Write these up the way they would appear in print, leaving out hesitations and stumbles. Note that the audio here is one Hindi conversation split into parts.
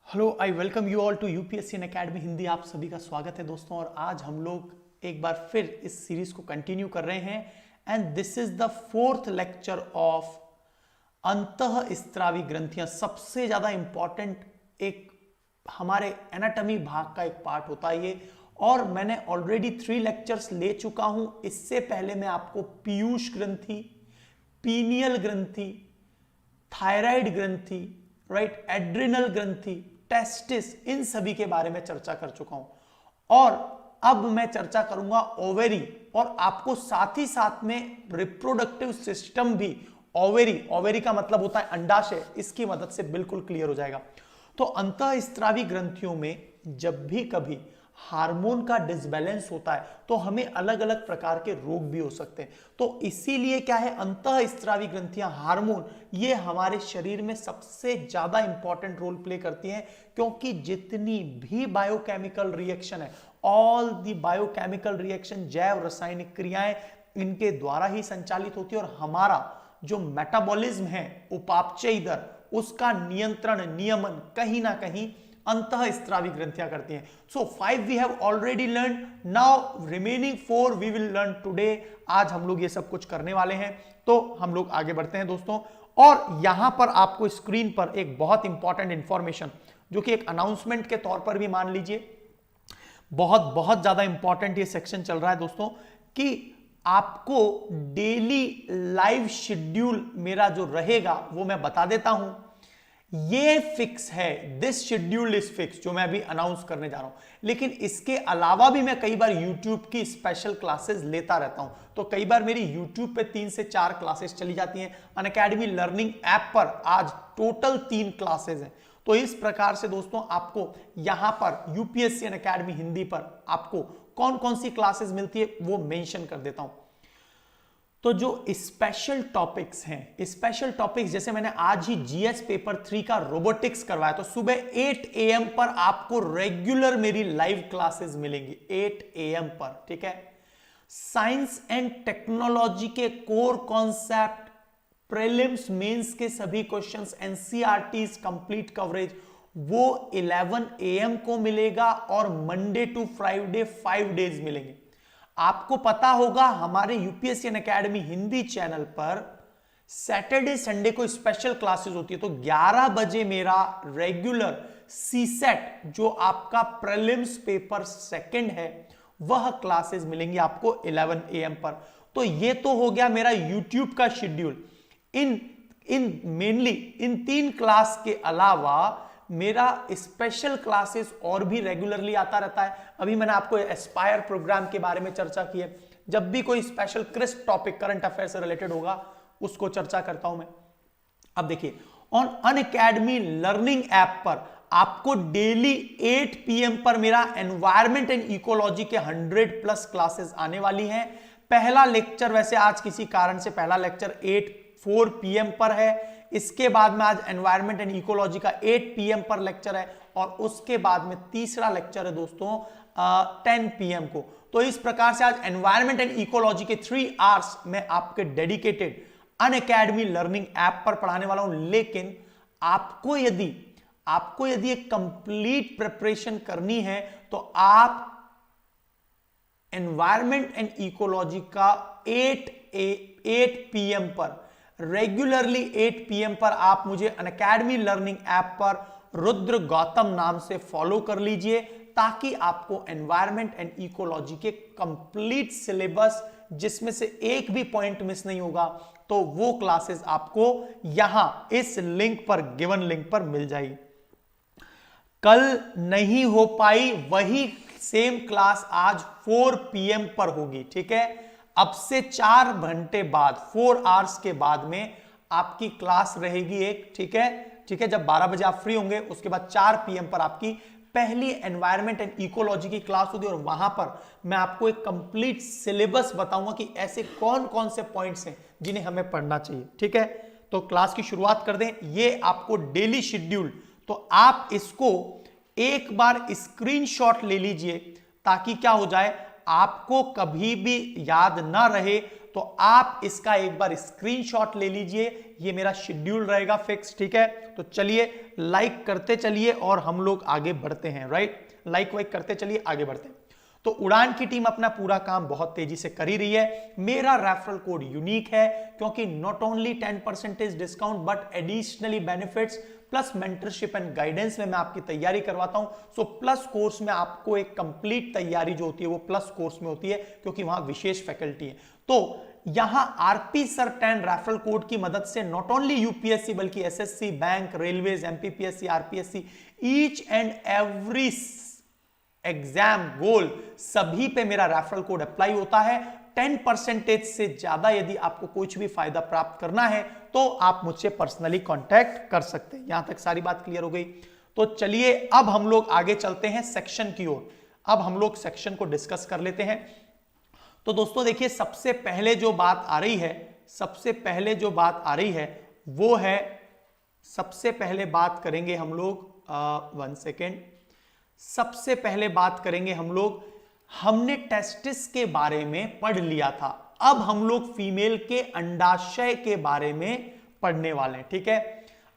Hello, I welcome you all to UPSC Unacademy Hindi. आप सभी का स्वागत है दोस्तों। और आज हम लोग एक बार फिर इस सीरीज को कंटिन्यू कर रहे हैं and this is the fourth lecture of अंतःस्त्रावी ग्रंथियां। सबसे ज्यादा इंपॉर्टेंट एक हमारे एनाटॉमी भाग का एक पार्ट होता है ये, और मैंने ऑलरेडी 3 लेक्चर्स ले चुका हूं। इससे पहले मैं आपको पीयूष ग्रंथि, पीनियल ग्रंथि, थायराइड ग्रंथि, राइट, एड्रिनल ग्रंथि, टेस्टिस, इन सभी के बारे में चर्चा कर चुका हूं। और अब मैं चर्चा करूंगा ओवेरी, और आपको साथ ही साथ में रिप्रोडक्टिव सिस्टम भी, ओवेरी का मतलब होता है अंडाशय, इसकी मदद से बिल्कुल क्लियर हो जाएगा। तो अंतःस्त्रावी ग्रंथियों में जब भी कभी हार्मोन का डिसबैलेंस होता है तो हमें अलग अलग प्रकार के रोग भी हो सकते हैं। तो इसीलिए क्या है, अंतःस्त्रावी ग्रंथियां, हार्मोन, ये हमारे शरीर में सबसे ज्यादा इंपॉर्टेंट रोल प्ले करती हैं, क्योंकि जितनी भी बायोकेमिकल रिएक्शन है, ऑल दी बायोकेमिकल रिएक्शन, जैव रासायनिक क्रियाएं, इनके द्वारा ही संचालित होती है। और हमारा जो मेटाबॉलिज्म है, उपापचय दर, उसका नियंत्रण, नियमन कहीं ना कहीं अंतःस्त्रावी ग्रंथियां करती हैं। So 5 we have already learn, now remaining 4 we will learn today. आज हम लोग ये सब कुछ करने वाले हैं, तो हम लोग आगे बढ़ते हैं दोस्तों। और यहां पर आपको स्क्रीन पर एक बहुत इंपॉर्टेंट इंफॉर्मेशन, जो कि एक अनाउंसमेंट के तौर पर भी मान लीजिए, बहुत बहुत ज्यादा इंपॉर्टेंट ये सेक्शन चल रहा है दोस्तों, कि आपको डेली लाइव शेड्यूल मेरा जो रहेगा वो मैं बता देता हूं। ये फिक्स है, दिस शेड्यूल इज फिक्स, जो मैं अभी अनाउंस करने जा रहा हूं। लेकिन इसके अलावा भी मैं कई बार YouTube की स्पेशल क्लासेस लेता रहता हूं। तो कई बार मेरी YouTube पे 3 से 4 क्लासेस चली जाती हैं। अनअकैडमी लर्निंग ऐप पर आज टोटल 3 क्लासेस हैं। तो इस प्रकार से दोस्तों आपको यहां पर यूपीएससी अनअकैडमी हिंदी पर आपको कौन कौन सी क्लासेस मिलती है वो मेंशन कर देता हूं। तो जो स्पेशल टॉपिक्स हैं, स्पेशल टॉपिक्स, जैसे मैंने आज ही जीएस पेपर 3 का रोबोटिक्स करवाया, तो सुबह 8 AM पर आपको रेगुलर मेरी लाइव क्लासेस मिलेंगी, 8 AM पर, ठीक है। साइंस एंड टेक्नोलॉजी के कोर कॉन्सेप्ट, प्रीलिम्स मेंस के सभी क्वेश्चंस, एनसीईआरटीज कंप्लीट कवरेज, वो 11 AM को मिलेगा, और मंडे टू फ्राइडे 5 डेज मिलेंगे। आपको पता होगा हमारे यूपीएससी अनअकैडमी हिंदी चैनल पर सैटरडे संडे को स्पेशल क्लासेस होती है। तो 11 बजे मेरा रेगुलर सीसेट, जो आपका प्रीलिम्स पेपर सेकंड है, वह क्लासेस मिलेंगी आपको 11 AM पर। तो ये तो हो गया मेरा यूट्यूब का शेड्यूल। इन मेनली इन 3 क्लास के अलावा मेरा स्पेशल क्लासेस और भी रेगुलरली आता रहता है। अभी मैंने आपको एस्पायर प्रोग्राम के बारे में चर्चा की है। जब भी कोई special crisp topic current affair से रिलेटेड होगा, उसको चर्चा करता हूं मैं। अब देखिए, ऑन अनअकैडमी लर्निंग ऐप पर आपको डेली 8 PM पर मेरा एनवायरमेंट एंड इकोलॉजी के 100+ क्लासेस आने वाली हैं। पहला लेक्चर, वैसे आज किसी कारण से पहला लेक्चर 4 PM पर है। इसके बाद में आज एनवायरमेंट एंड इकोलॉजी का 8 PM पर लेक्चर है, और उसके बाद में तीसरा लेक्चर है दोस्तों 10 PM को। तो इस प्रकार से आज एनवायरमेंट एंड इकोलॉजी के 3 आवर्स मैं आपके डेडिकेटेड अनअकैडमी लर्निंग ऐप पर पढ़ाने वाला हूं। लेकिन आपको यदि एक कंप्लीट प्रिपरेशन करनी है, तो आप एनवायरमेंट एंड इकोलॉजी का 8 PM पर, रेगुलरली 8 PM पर आप मुझे अनअकैडमी लर्निंग ऐप पर रुद्र गौतम नाम से फॉलो कर लीजिए, ताकि आपको एनवायरमेंट एंड इकोलॉजी के कंप्लीट सिलेबस, जिसमें से एक भी पॉइंट मिस नहीं होगा, तो वो क्लासेस आपको यहां इस लिंक पर, गिवन लिंक पर मिल जाएगी। कल नहीं हो पाई वही सेम क्लास आज 4 PM पर होगी, ठीक है। अब से 4 घंटे बाद, 4 आवर्स के बाद में आपकी क्लास रहेगी एक, ठीक है। जब 12 बजे आप फ्री होंगे, उसके बाद 4 PM पर आपकी पहली एनवायरमेंट एंड इकोलॉजी की क्लास होगी, और वहां पर मैं आपको एक कंप्लीट सिलेबस बताऊंगा कि ऐसे कौन कौन से पॉइंट्स हैं जिन्हें हमें पढ़ना चाहिए, ठीक है। तो क्लास की शुरुआत कर दें। ये आपको डेली शेड्यूल, तो आप इसको एक बार स्क्रीनशॉट ले लीजिए, ताकि क्या हो जाए, आपको कभी भी याद ना रहे तो आप इसका एक बार स्क्रीनशॉट ले लीजिए, ये मेरा शेड्यूल रहेगा फिक्स, ठीक है। तो चलिए लाइक करते चलिए और हम लोग आगे बढ़ते हैं, राइट, लाइक वाइक करते चलिए, आगे बढ़ते हैं। तो उड़ान की टीम अपना पूरा काम बहुत तेजी से कर ही रही है। मेरा रेफरल कोड यूनिक है क्योंकि not only 10% discount but additionally benefits plus mentorship and guidance में मैं आपकी तैयारी करवाता हूं। सो प्लस कोर्स में आपको एक कंप्लीट तैयारी जो होती है वो प्लस कोर्स में होती है क्योंकि वहां विशेष फैकल्टी है। तो यहां आरपी सर 10 रेफरल कोड की मदद से नॉट ओनली यूपीएससी बल्कि SSC, bank, railways, MPPSC, RPSC, each and every exam goal सभी पे मेरा रेफरल कोड अप्लाई होता है। 10% से ज्यादा यदि आपको कुछ भी फायदा प्राप्त करना है तो आप मुझसे पर्सनली कांटेक्ट कर सकते हैं। यहां तक सारी बात क्लियर हो गई। तो चलिए अब हम लोग आगे चलते हैं सेक्शन की ओर। अब हम लोग सेक्शन को डिस्कस कर लेते हैं। तो दोस्तों देखिए, सबसे पहले जो बात आ रही है वो है, सबसे पहले बात करेंगे हम लोग, 1 सेकेंड, सबसे पहले बात करेंगे हम लोग, हमने टेस्टिस के बारे में पढ़ लिया था, अब हम लोग फीमेल के अंडाशय के बारे में पढ़ने वाले हैं, ठीक है।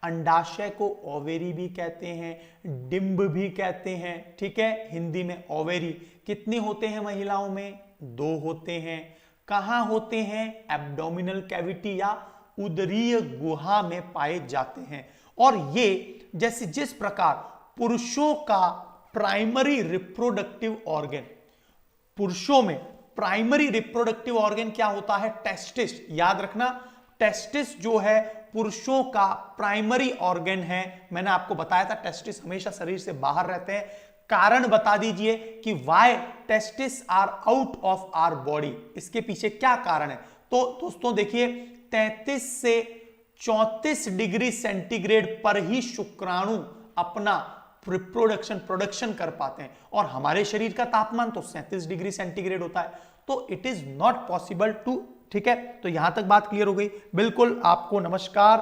अंडाशय को ओवेरी भी कहते हैं, डिंब भी कहते हैं, ठीक है, हिंदी में ओवेरी। कितने होते हैं महिलाओं में? 2 होते हैं। कहां होते हैं? एब्डोमिनल कैविटी या उदरीय गुहा में पाए जाते हैं। और ये जैसे जिस प्रकार पुरुषों का प्राइमरी रिप्रोडक्टिव ऑर्गन, पुरुषों में प्राइमरी रिप्रोडक्टिव ऑर्गन क्या होता है? टेस्टिस। याद रखना, टेस्टिस जो है पुरुषों का प्राइमरी ऑर्गन है। मैंने आपको बताया था टेस्टिस हमेशा शरीर से बाहर रहते हैं। कारण बता दीजिए कि why testis are out of our body, इसके पीछे क्या कारण है? तो दोस्तों देखिए, 33 से 34 डिग्री सेंटीग्रेड पर ही शुक्राणु अपना प्रोडक्शन कर पाते हैं और हमारे शरीर का तापमान तो 37 डिग्री सेंटीग्रेड होता है। तो it is not possible to, ठीक है। तो यहां तक बात क्लियर हो गई। बिल्कुल आपको नमस्कार,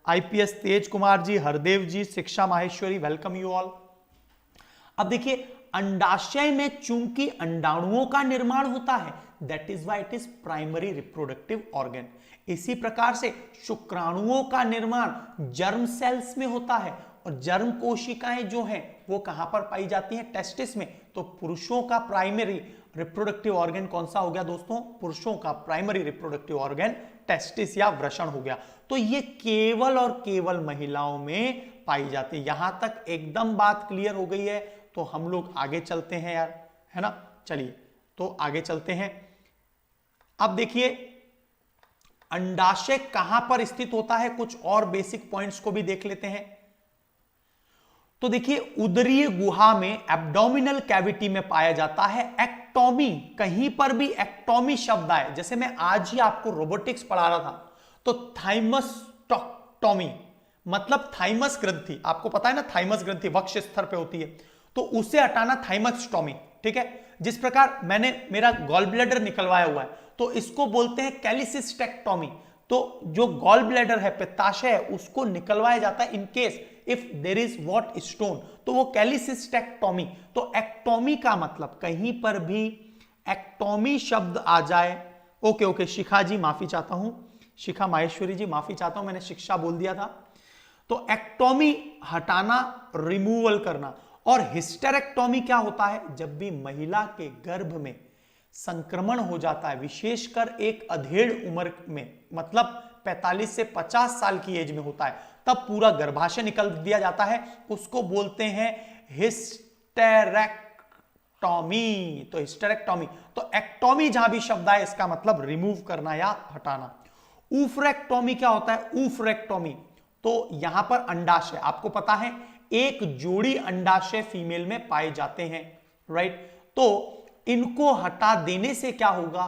आईपीएस तेज कुमार जी, हरदेव जी, शिक्षा माहेश्वरी, वेलकम यू ऑल। अब देखिए, अंडाशय में चूंकि अंडाणुओं का निर्माण होता है, that is why it is primary reproductive organ. इसी प्रकार से शुक्राणुओं का निर्माण जर्म सेल्स में होता है और जर्म कोशिकाएं जो हैं वो कहां पर पाई जाती हैं? टेस्टिस में। तो पुरुषों का प्राइमरी रिप्रोडक्टिव ऑर्गन कौन सा हो गया दोस्तों? पुरुषों का प्राइमरी रिप्रोडक्टिव ऑर्गन टेस्टिस या वृषण हो गया। तो ये केवल और केवल महिलाओं में पाई जाती है। यहां तक एकदम बात क्लियर हो गई है। तो हम लोग आगे चलते हैं यार, है ना। चलिए तो आगे चलते हैं। अब देखिए, अंडाशय कहां पर स्थित होता है, कुछ और बेसिक पॉइंट्स को भी देख लेते हैं। तो देखिए, उदरीय गुहा में एब्डोमिनल कैविटी में पाया जाता है। एक्टोमी, कहीं पर भी एक्टोमी शब्द आए, जैसे मैं आज ही आपको रोबोटिक्स पढ़ा रहा था, तो थाइमसटॉमी मतलब थाइमस ग्रंथि, आपको पता है ना, थाइमस ग्रंथि वक्ष स्तर पे होती है, तो उसे हटाना थाइमसटॉमी, ठीक है। जिस प्रकार मैंने मेरा गॉल ब्लैडर निकलवाया हुआ है तो इसको बोलते हैं कैलिसिस्टेक्टोमी। तो जो गॉल ब्लैडर है, पित्ताशय है, उसको निकलवाया जाता है in case if there is what stone, तो वो कैलिसिस्टेक्टोमी। तो एक्टोमी का मतलब कहीं पर भी एक्टोमी शब्द आ जाए, ओके, शिखा जी माफी चाहता हूं, शिखा माहेश्वरी जी माफी चाहता हूं, मैंने शिक्षा बोल दिया था। तो एक्टोमी हटाना, रिमूवल करना। और हिस्टेरेक्टोमी क्या होता है? जब भी महिला के गर्भ में संक्रमण हो जाता है, विशेषकर एक अधेड़ उम्र में, मतलब 45 से 50 साल की एज में होता है, तब पूरा गर्भाशय निकल दिया जाता है, उसको बोलते हैं हिस्टेरेक्टोमी। तो हिस्टेरेक्टोमी, तो एक्टोमी जहां भी शब्द आए इसका मतलब रिमूव करना या हटाना। ऊफ्रेक्टोमी क्या होता है? ऊफ्रेक्टोमी, तो यहां पर अंडाशय, आपको पता है एक जोड़ी अंडाशय फीमेल में पाए जाते हैं, राइट। तो इनको हटा देने से क्या होगा?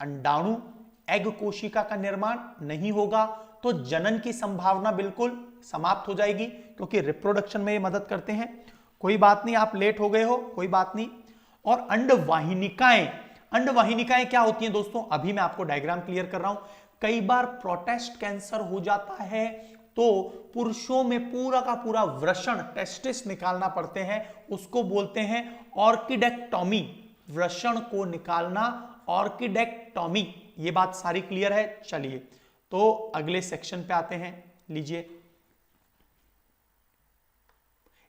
अंडाणु, एग कोशिका का निर्माण नहीं होगा, तो जनन की संभावना बिल्कुल समाप्त हो जाएगी, क्योंकि रिप्रोडक्शन में ये मदद करते हैं। कोई बात नहीं, आप लेट हो गए हो, कोई बात नहीं। और अंडवाहिनिकाएं, अंडवाहिनिकाएं क्या होती हैं दोस्तों? अभी मैं आपको डायग्राम क्लियर कर रहा हूं। कई बार प्रोस्टेट कैंसर हो जाता है तो पुरुषों में पूरा का पूरा वृषण, टेस्टिस निकालना पड़ते हैं, उसको बोलते हैं ऑर्किडेक्टोमी। वृषण को निकालना ऑर्किडेक्टोमी, ये बात सारी क्लियर है। चलिए तो अगले सेक्शन पे आते हैं। लीजिए,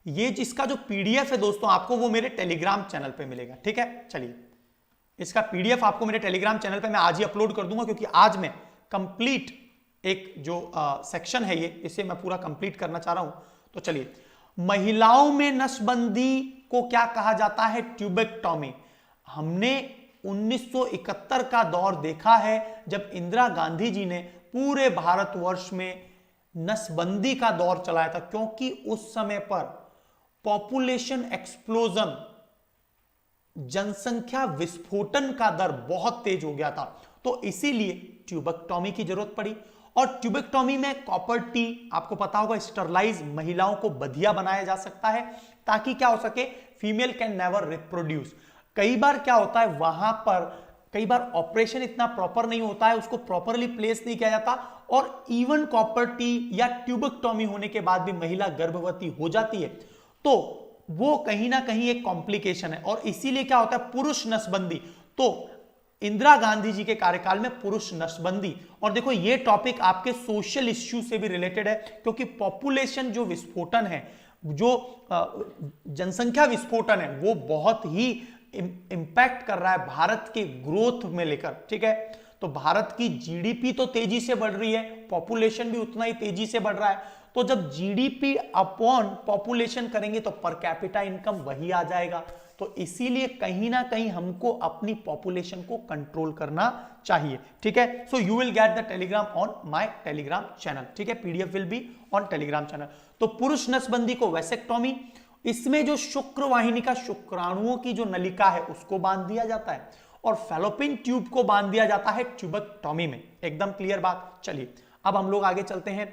ये जिसका जो पीडीएफ है दोस्तों आपको वो मेरे टेलीग्राम चैनल पे मिलेगा, ठीक है। चलिए, इसका पीडीएफ आपको मेरे टेलीग्राम चैनल पे मैं आज ही अपलोड कर दूंगा, क्योंकि आज मैं कंप्लीट एक जो सेक्शन है ये, इसे मैं पूरा कंप्लीट करना चाह रहा हूं। तो चलिए, महिलाओं में नसबंदी को क्या कहा जाता है? ट्यूबेक्टॉमी। हमने 1971 का दौर देखा है जब इंदिरा गांधी जी ने पूरे भारतवर्ष में नसबंदी का दौर चलाया था, क्योंकि उस समय पर पॉपुलेशन एक्सप्लोजन, जनसंख्या विस्फोटन का दर बहुत तेज हो गया था। तो इसीलिए ट्यूबेक्टॉमी की जरूरत पड़ी। और ट्यूबेक्टॉमी में कॉपर टी, आपको पता होगा, स्टरलाइज महिलाओं को बधिया बनाया जा सकता है, ताकि क्या हो सके, फीमेल कैन नेवर रिप्रोड्यूस। कई बार क्या होता है, वहां पर कई बार ऑपरेशन इतना प्रॉपर नहीं होता है, उसको प्रॉपरली प्लेस नहीं किया जाता, और इवन कॉपर टी या ट्यूबेक्टॉमी होने के बाद भी महिला गर्भवती हो जाती है, तो वो कहीं ना कहीं एक कॉम्प्लिकेशन है। और इसीलिए क्या होता है, पुरुष नसबंदी। तो इंदिरा गांधी जी के कार्यकाल में पुरुष नसबंदी। और देखो, ये टॉपिक आपके सोशल इश्यू से भी रिलेटेड है, क्योंकि पॉपुलेशन जो विस्फोटन है, जो जनसंख्या विस्फोटन है, वो बहुत ही इंपैक्ट कर रहा है भारत के ग्रोथ में लेकर, ठीक है। तो भारत की जीडीपी तो तेजी से बढ़ रही है, पॉपुलेशन भी उतना ही तेजी से बढ़ रहा है। तो जब जीडीपी अपॉन पॉपुलेशन करेंगे तो पर कैपिटा इनकम वही आ जाएगा। तो इसीलिए कहीं ना कहीं हमको अपनी पॉपुलेशन को कंट्रोल करना चाहिए, ठीक है। So you will get the Telegram on my Telegram channel, ठीक है। PDF will be on Telegram channel. तो पुरुष नसबंदी को वैसेक्टॉमी, इसमें जो शुक्र वाहिनी का शुक्राणुओं की जो नलिका है उसको बांध दिया जाता है, और फैलोपिन ट्यूब को बांध दिया जाता है ट्यूबेक्टॉमी में। एकदम क्लियर बात। चलिए, अब हम लोग आगे चलते हैं।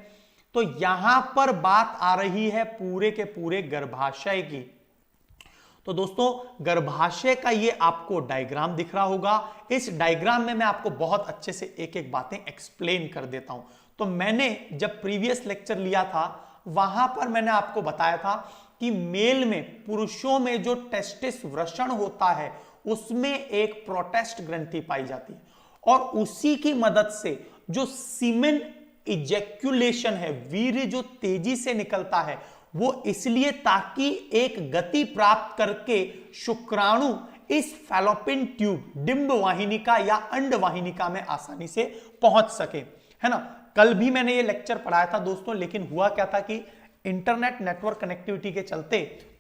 तो यहां पर बात आ रही है पूरे के पूरे गर्भाशय की। तो दोस्तों, गर्भाशय का ये आपको डायग्राम दिख रहा होगा। इस डायग्राम में मैं आपको बहुत अच्छे से एक एक बातें एक्सप्लेन कर देता हूं। तो मैंने जब प्रीवियस लेक्चर लिया था, वहां पर मैंने आपको बताया था कि मेल में, पुरुषों में जो टेस्टिस वृषण होता है, उसमें एक प्रोटेस्ट ग्रंथि पाई जाती है, और उसी की मदद से जो सीमेन इजेक्युलेशन है, वीर्य जो तेजी से निकलता है, वो इसलिए ताकि एक गति प्राप्त करके शुक्राणु इस फैलोपिन ट्यूब, डिंब वाहिनिका या अंड वाहिनिका में आसानी से पहुंच सके, है ना। कल भी मैंने ये लेक्चर पढ़ाया था दोस्तों, लेकिन हुआ क्या था कि इंटरनेट नेटवर्क कनेक्टिविटी के चलते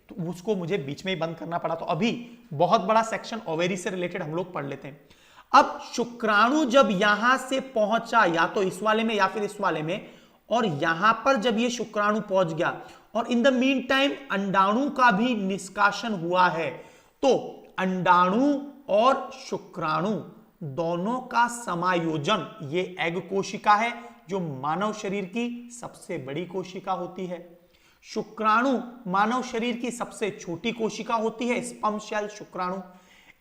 तो उसको मुझे बीच में ही बंद करना पड़ा। तो अभी बहुत बड़ा सेक्शन ओवेरी से रिलेटेड हम लोग पढ़ लेते हैं। अब शुक्राणु जब यहां से पहुंचा, या तो इस वाले में या फिर इस वाले में, और यहां पर जब ये शुक्राणु पहुंच गया, और इन द मीन टाइम अंडाणु का भी निष्कासन हुआ है, तो अंडाणु और शुक्राणु दोनों का समायोजन, ये एग कोशिका है जो मानव शरीर की सबसे बड़ी कोशिका होती है। शुक्राणु मानव शरीर की सबसे छोटी कोशिका होती है, स्पर्म सेल शुक्राणु।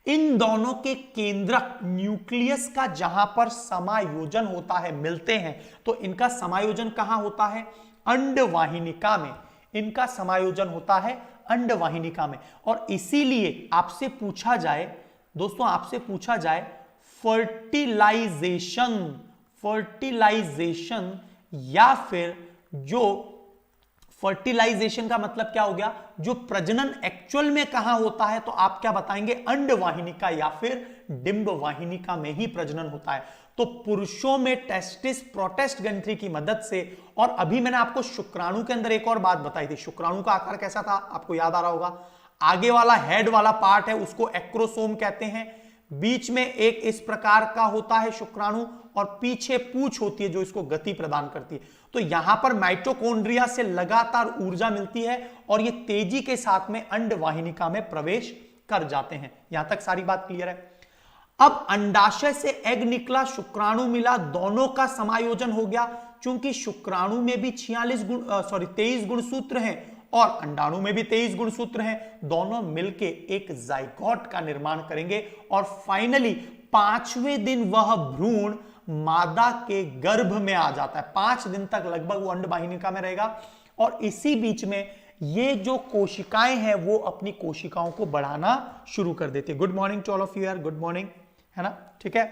इन दोनों के केंद्रक न्यूक्लियस का जहां पर समायोजन होता है, मिलते हैं, तो इनका समायोजन कहां होता है? अंडवाहिनिका में। इनका समायोजन होता है अंडवाहिनिका में। और इसीलिए आपसे पूछा जाए दोस्तों, आपसे पूछा जाए फर्टिलाइजेशन या फिर जो फर्टिलाइजेशन का मतलब क्या हो गया, जो प्रजनन एक्चुअल में कहां होता है, तो आप क्या बताएंगे? अंडवाहिनिका या फिर डिंब वाहिनिका में ही प्रजनन होता है। तो पुरुषों में टेस्टिस प्रोटेस्ट ग्रंथि की मदद से, और अभी मैंने आपको शुक्राणु के अंदर एक और बात बताई थी। शुक्राणु का आकार कैसा था, आपको याद आ रहा होगा। आगे वाला हेड वाला पार्ट है उसको एक्रोसोम कहते हैं, बीच में एक इस प्रकार का होता है शुक्राणु, और पीछे पूंछ होती है जो इसको गति प्रदान करती है। तो यहां पर माइटोकॉन्ड्रिया से लगातार ऊर्जा मिलती है, और ये तेजी के साथ में अंडवाहिनिका में प्रवेश कर जाते हैं। यहां तक सारी बात क्लियर है। अब अंडाशय से एग निकला, शुक्राणु मिला, दोनों का समायोजन हो गया। चूंकि शुक्राणु में भी 23 गुणसूत्र हैं और अंडाणु में भी 23 गुणसूत्र हैं, दोनों मिलके एक जाइगोट का निर्माण करेंगे, और फाइनली 5वें दिन वह भ्रूण मादा के गर्भ में आ जाता है। 5 दिन तक लगभग वो अंडवाहिनिका में रहेगा, और इसी बीच में ये जो कोशिकाएं हैं वो अपनी कोशिकाओं को बढ़ाना शुरू कर देती है। Good morning to all of you यार, गुड मॉर्निंग, है ना, ठीक है।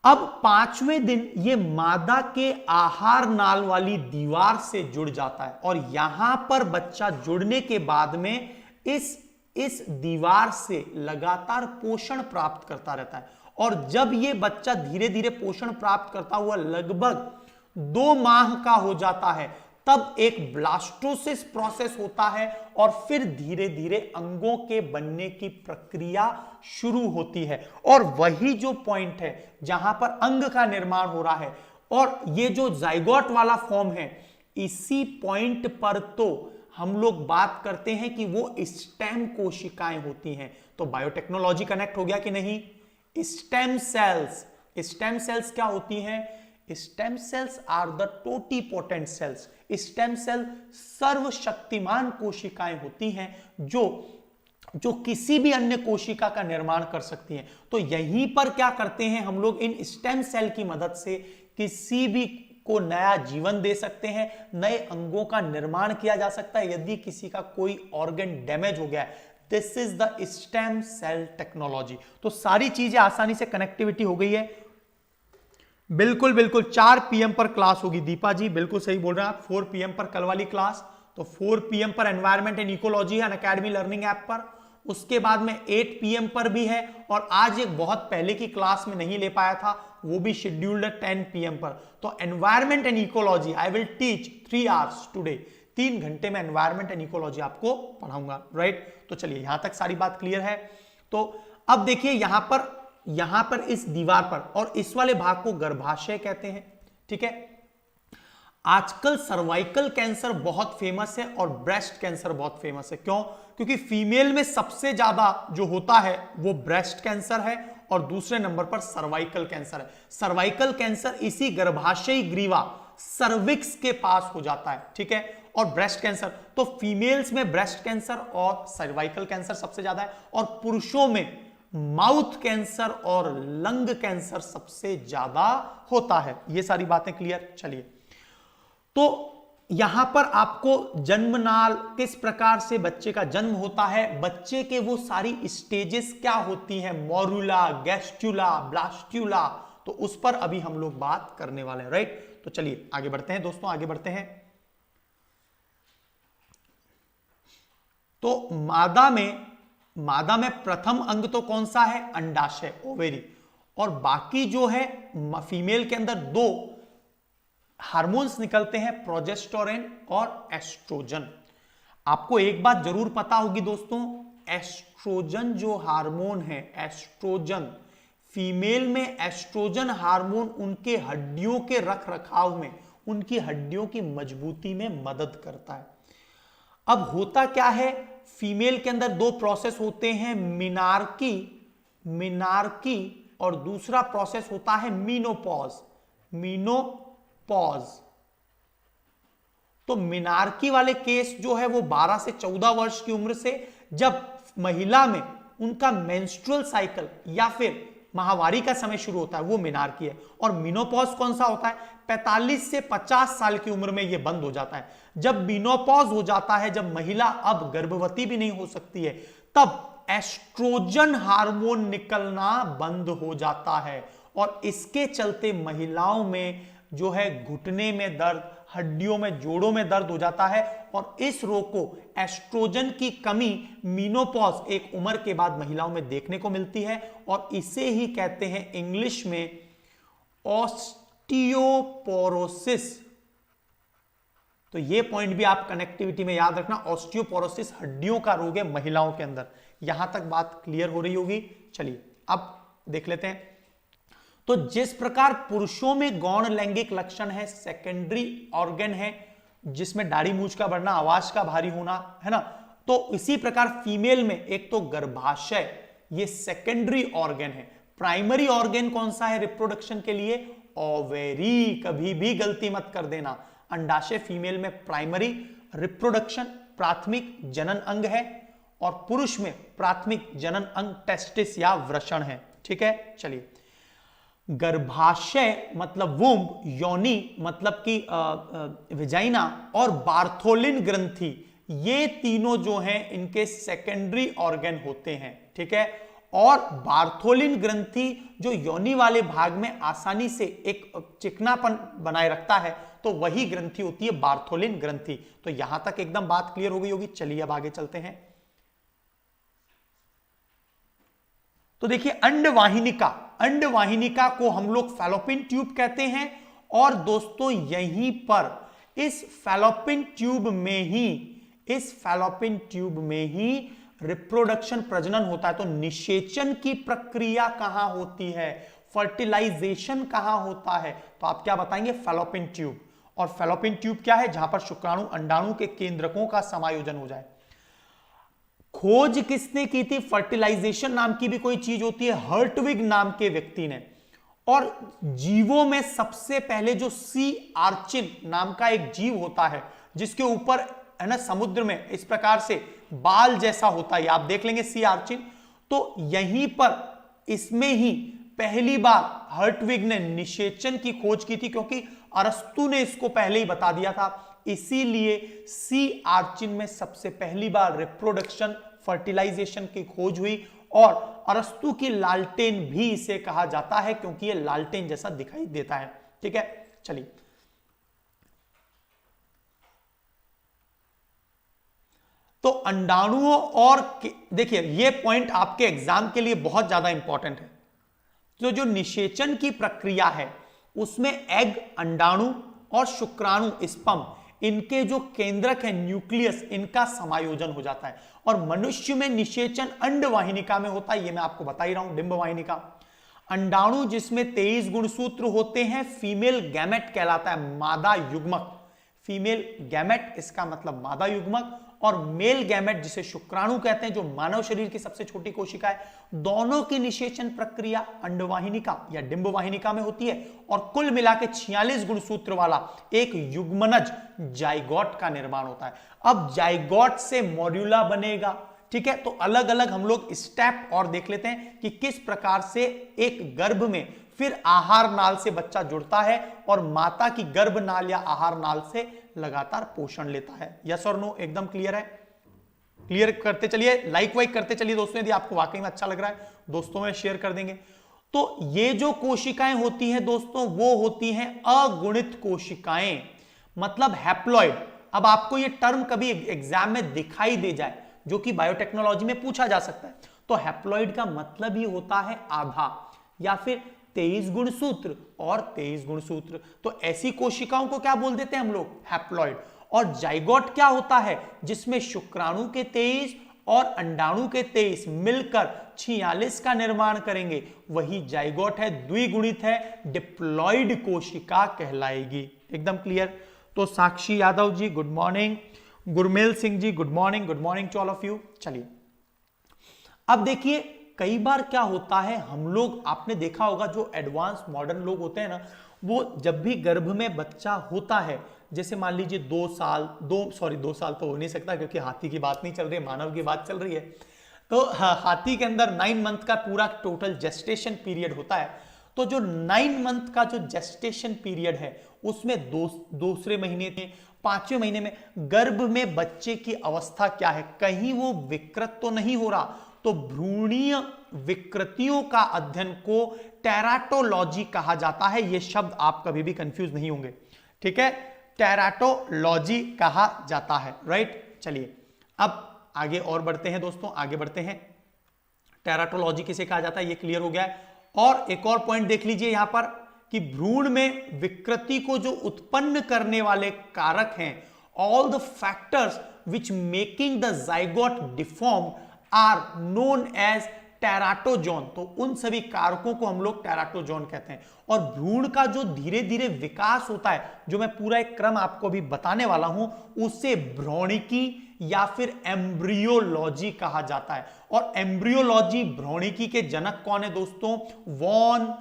अब 5वें दिन ये मादा के आहार नाल वाली दीवार से जुड़ जाता है और यहां पर बच्चा जुड़ने के बाद में इस दीवार से लगातार पोषण प्राप्त करता रहता है। और जब ये बच्चा धीरे धीरे पोषण प्राप्त करता हुआ लगभग 2 माह का हो जाता है, तब एक ब्लास्टोसिस प्रोसेस होता है और फिर धीरे धीरे अंगों के बनने की प्रक्रिया शुरू होती है। और वही जो पॉइंट है जहां पर अंग का निर्माण हो रहा है और ये जो जाइगोट वाला फॉर्म है, इसी पॉइंट पर तो हम लोग बात करते हैं कि वो स्टेम कोशिकाएं होती हैं। तो बायोटेक्नोलॉजी कनेक्ट हो गया कि नहीं? स्टेम सेल्स क्या होती हैं? Stem cells are the totipotent cells. Stem cell सर्वशक्तिमान कोशिकाएं होती हैं जो किसी भी अन्य कोशिका का निर्माण कर सकती हैं। तो यहीं पर क्या करते हैं हम लोग, इन स्टेम सेल की मदद से किसी भी को नया जीवन दे सकते हैं, नए अंगों का निर्माण किया जा सकता है यदि किसी का कोई ऑर्गन डैमेज हो गया है। This is the stem cell technology. तो सारी चीजें आसानी से कनेक्टिविटी हो गई है। बिल्कुल 4 PM पर क्लास होगी दीपा जी, बिल्कुल सही बोल रहे हैं आप। 4 PM पर कल वाली क्लास, तो 4 PM पर एनवायरमेंट एंड इकोलॉजी है अनअकैडमी लर्निंग ऐप पर। उसके बाद में 8 PM पर भी है और आज एक बहुत पहले की क्लास में नहीं ले पाया था, वो भी शेड्यूल्ड है 10 PM पर। तो environment and ecology I will teach 3 hours today. 3 घंटे में एनवायरमेंट एंड इकोलॉजी आपको पढ़ाऊंगा, राइट? तो चलिए यहां तक सारी बात क्लियर है। तो अब देखिए यहां पर इस दीवार पर, और इस वाले भाग को गर्भाशय कहते हैं, ठीक है। आजकल सर्वाइकल कैंसर बहुत फेमस है और ब्रेस्ट कैंसर बहुत फेमस है। क्यों? क्योंकि फीमेल में सबसे ज्यादा जो होता है वो ब्रेस्ट कैंसर है और दूसरे नंबर पर सर्वाइकल कैंसर है। सर्वाइकल कैंसर इसी गर्भाशयी ग्रीवा सर्विक्स के पास हो जाता है, ठीक है। और ब्रेस्ट कैंसर, तो फीमेल्स में ब्रेस्ट कैंसर और सर्वाइकल कैंसर सबसे ज्यादा है और पुरुषों में माउथ कैंसर और लंग कैंसर सबसे ज्यादा होता है। ये सारी बातें क्लियर? चलिए, तो यहां पर आपको जन्मनाल, किस प्रकार से बच्चे का जन्म होता है, बच्चे के वो सारी स्टेजेस क्या होती हैं, मोरुला, गैस्ट्रुला, ब्लास्ट्यूला, तो उस पर अभी हम लोग बात करने वाले हैं, राइट? तो चलिए आगे बढ़ते हैं दोस्तों, आगे बढ़ते हैं। तो मादा में प्रथम अंग तो कौन सा है? अंडाशय, ओवेरी। और बाकी जो है फीमेल के अंदर 2 हार्मोन्स निकलते हैं, प्रोजेस्टेरोन और एस्ट्रोजन। आपको एक बात जरूर पता होगी दोस्तों, एस्ट्रोजन जो हार्मोन है, एस्ट्रोजन, फीमेल में एस्ट्रोजन हार्मोन उनके हड्डियों के रख रखाव में, उनकी हड्डियों की मजबूती में मदद करता है। अब होता क्या है, फीमेल के अंदर 2 प्रोसेस होते हैं, मिनार्की और दूसरा प्रोसेस होता है मीनोपॉज। तो मिनार्की वाले केस जो है वो 12 से 14 वर्ष की उम्र से, जब महिला में उनका मेंस्ट्रुअल साइकिल या फिर माहवारी का समय शुरू होता है, वो मिनार्की है। और मिनोपॉज कौन सा होता है? 45 से 50 साल की उम्र में ये बंद हो जाता है। जब मिनोपॉज हो जाता है, जब महिला अब गर्भवती भी नहीं हो सकती है, तब एस्ट्रोजन हार्मोन निकलना बंद हो जाता है और इसके चलते महिलाओं में जो है घुटने में दर्द, हड्डियों में, जोड़ों में दर्द हो जाता है। और इस रोग को, एस्ट्रोजन की कमी, मीनोपॉज एक उम्र के बाद महिलाओं में देखने को मिलती है और इसे ही कहते हैं इंग्लिश में ऑस्टियोपोरोसिस। तो ये पॉइंट भी आप कनेक्टिविटी में याद रखना, ऑस्टियोपोरोसिस हड्डियों का रोग है महिलाओं के अंदर। यहां तक बात क्लियर हो रही होगी। चलिए अब देख लेते हैं। तो जिस प्रकार पुरुषों में गौण लैंगिक लक्षण है, सेकेंडरी ऑर्गन है, जिसमें दाढ़ी मूंछ का बढ़ना, आवाज का भारी होना, है ना, तो इसी प्रकार फीमेल में एक तो गर्भाशय, ये सेकेंडरी ऑर्गन है। प्राइमरी ऑर्गन कौन सा है रिप्रोडक्शन के लिए? ओवेरी। कभी भी गलती मत कर देना, अंडाशय फीमेल में प्राइमरी रिप्रोडक्शन, प्राथमिक जनन अंग है, और पुरुष में प्राथमिक जनन अंग टेस्टिस या वृषण है, ठीक है। चलिए, गर्भाशय मतलब वुम्ब, योनि मतलब कि विजाइना, और बार्थोलिन ग्रंथि, ये तीनों जो हैं इनके सेकेंडरी ऑर्गन होते हैं, ठीक है। और बार्थोलिन ग्रंथि जो योनि वाले भाग में आसानी से एक चिकनापन बनाए रखता है, तो वही ग्रंथि होती है बार्थोलिन ग्रंथि। तो यहां तक एकदम बात क्लियर हो गई होगी। चलिए अब आगे चलते हैं। तो देखिए अंडवाहिनिका, अंडवाहिनिका को हम लोग फैलोपियन ट्यूब कहते हैं। और दोस्तों यहीं पर इस फैलोपियन ट्यूब में ही रिप्रोडक्शन, प्रजनन होता है। तो निषेचन की प्रक्रिया कहां होती है, फर्टिलाइजेशन कहां होता है, तो आप क्या बताएंगे, फैलोपियन ट्यूब। और फैलोपियन ट्यूब क्या है, जहां पर शुक्राणु अंडाणु के केंद्रकों का समायोजन हो जाए। खोज किसने की थी, फर्टिलाइजेशन नाम की भी कोई चीज होती है, हर्टविग नाम के व्यक्ति ने। और जीवों में सबसे पहले जो सी आर्चिन नाम का एक जीव होता है, जिसके ऊपर है ना समुद्र में इस प्रकार से बाल जैसा होता है, आप देख लेंगे सी आर्चिन। तो यहीं पर इसमें ही पहली बार हर्टविग ने निषेचन की खोज की थी, क्योंकि अरस्तु ने इसको पहले ही बता दिया था। इसीलिए सी आर्चिन में सबसे पहली बार रिप्रोडक्शन, फर्टिलाइजेशन की खोज हुई। और अरस्तु की लालटेन भी इसे कहा जाता है, क्योंकि यह लालटेन जैसा दिखाई देता है। ठीक है, चलिए तो अंडाणुओं और देखिए ये पॉइंट आपके एग्जाम के लिए बहुत ज्यादा इंपॉर्टेंट है। तो जो निषेचन की प्रक्रिया है उसमें एग, अंडाणु और शुक्राणु, स्पर्म, इनके जो केंद्रक है न्यूक्लियस, इनका समायोजन हो जाता है। और मनुष्य में निषेचन अंडवाहिनिका में होता है, ये मैं आपको बता ही रहा हूं, डिंबवाहिनिका। अंडाणु जिसमें 23 गुणसूत्र होते हैं, फीमेल गैमेट कहलाता है, मादा युग्मक। फीमेल गैमेट इसका मतलब मादा युग्मक, और मेल गैमेट जिसे शुक्राणु कहते हैं, जो मानव शरीर की सबसे छोटी कोशिका है। दोनों की निषेचन प्रक्रिया अंडवाहिनिका या डिंबवाहिनिका में होती है। और कुल मिला के 46 गुणसूत्र वाला एक युग्मनज जाइगोट का निर्माण होता है। अब जाइगोट से मॉड्यूला बनेगा। ठीक है, तो अलग अलग हम लोग स्टेप और देख लेते हैं कि किस प्रकार से एक गर्भ में फिर आहार नाल से बच्चा जुड़ता है और माता की गर्भ नाल या आहार नाल से लगातार पोषण लेता है। यस और नो, एकदम क्लियर है? क्लियर करते चलिए, लाइक वाइक करते चलिए दोस्तों, यदि आपको वाकई में अच्छा लग रहा है दोस्तों में शेयर कर देंगे। तो ये जो कोशिकाएं होती हैं दोस्तों, वो होती हैं अगुणित कोशिकाएं, मतलब हैप्लॉइड। अब आपको ये टर्म कभी एग्जाम में दिखाई दे जाए, जो कि बायोटेक्नोलॉजी में पूछा जा सकता है, तो हैप्लॉइड का मतलब ही होता है आधा, या फिर 23 गुणसूत्र और 23 गुणसूत्र। तो ऐसी कोशिकाओं को क्या बोल देते हैं हम लोग, हैप्लॉइड। और जाइगोट क्या होता है, जिसमें शुक्राणु के 23 और अंडाणु के 23 मिलकर 46 का निर्माण करेंगे, वही जाइगोट है, द्विगुणित है, डिप्लॉइड कोशिका कहलाएगी। एकदम क्लियर? तो Sakshi Yadav ji good morning, Gurmel Singh ji good morning, good morning to all of you. चलिए अब देखिए, कई बार क्या होता है, हम लोग, आपने देखा होगा जो एडवांस मॉडर्न लोग होते हैं ना, वो जब भी गर्भ में बच्चा होता है, जैसे मान लीजिए 2 साल तो हो नहीं सकता, क्योंकि हाथी की बात नहीं चल रही है, मानव की बात चल रही है। तो हाथी के अंदर 9 मंथ का पूरा टोटल जेस्टेशन पीरियड होता है। तो जो 9 मंथ का जो जेस्टेशन पीरियड है, उसमें दूसरे महीने में, 5वें महीने में गर्भ में बच्चे की अवस्था क्या है, कहीं वो विकृत तो नहीं हो रहा। तो भ्रूणीय विकृतियों का अध्ययन को टेराटोलॉजी कहा जाता है। यह शब्द आप कभी भी कंफ्यूज नहीं होंगे। ठीक है, टेराटोलॉजी कहा जाता है। राइट, चलिए अब आगे और बढ़ते हैं दोस्तों, आगे बढ़ते हैं। टेराटोलॉजी किसे कहा जाता है, यह क्लियर हो गया है। और एक और पॉइंट देख लीजिए यहां पर कि भ्रूण में विकृति को जो उत्पन्न करने वाले कारक हैं, all the factors which making the zygote deform are known as teratogen. तो उन सभी कारकों को हम लोग टेराटोजोन कहते हैं। और भ्रूण का जो धीरे धीरे विकास होता है, जो मैं पूरा एक क्रम आपको भी बताने वाला हूं, उसे भ्रूणिकी या फिर एम्ब्रियोलॉजी कहा जाता है। और एम्ब्रियोलॉजी, भ्रूणिकी के जनक कौन है दोस्तों, वॉन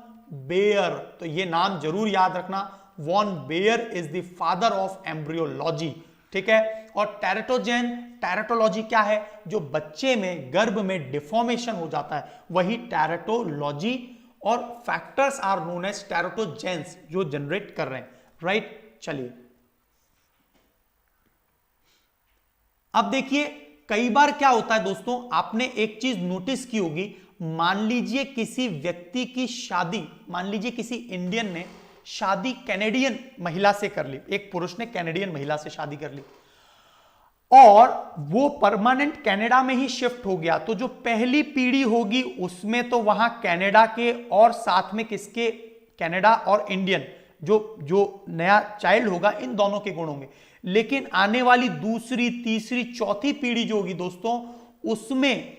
बेयर। तो ये नाम जरूर याद रखना, von Baer is the father of embryology. ठीक है, और टेराटोलॉजी क्या है, जो बच्चे में, गर्भ में डिफॉर्मेशन हो जाता है, वही टेराटोलॉजी। और फैक्टर्स आर नोन एज टेराटोजेंस, जो जनरेट कर रहे हैं। राइट, चलिए अब देखिए, कई बार क्या होता है दोस्तों, आपने एक चीज नोटिस की होगी, मान लीजिए किसी व्यक्ति की शादी, मान लीजिए किसी इंडियन ने शादी कैनेडियन महिला से कर ली, एक पुरुष ने कैनेडियन महिला से शादी कर ली और वो परमानेंट कनाडा में ही शिफ्ट हो गया, तो जो पहली पीढ़ी होगी उसमें तो वहां कनाडा के और साथ में किसके, कनाडा और इंडियन जो नया चाइल्ड होगा इन दोनों के गुण होंगे। लेकिन आने वाली दूसरी, तीसरी, चौथी पीढ़ी जो होगी दोस्तों, उसमें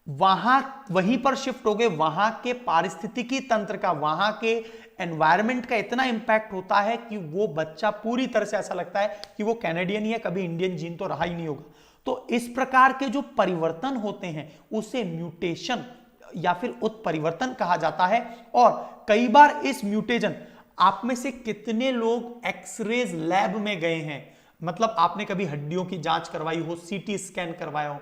वहीं पर शिफ्ट हो गए, वहां के पारिस्थितिकी तंत्र का, वहां के एनवायरनमेंट का इतना इंपैक्ट होता है कि वो बच्चा पूरी तरह से ऐसा लगता है कि वो कैनेडियन ही है, कभी इंडियन जीन तो रहा ही नहीं होगा। तो इस प्रकार के जो परिवर्तन होते हैं उसे म्यूटेशन या फिर उत्परिवर्तन कहा जाता है। और कई बार इस म्यूटेशन, आप में से कितने लोग एक्सरेज लैब में गए हैं, मतलब आपने कभी हड्डियों की जांच करवाई हो, सीटी स्कैन करवाया हो,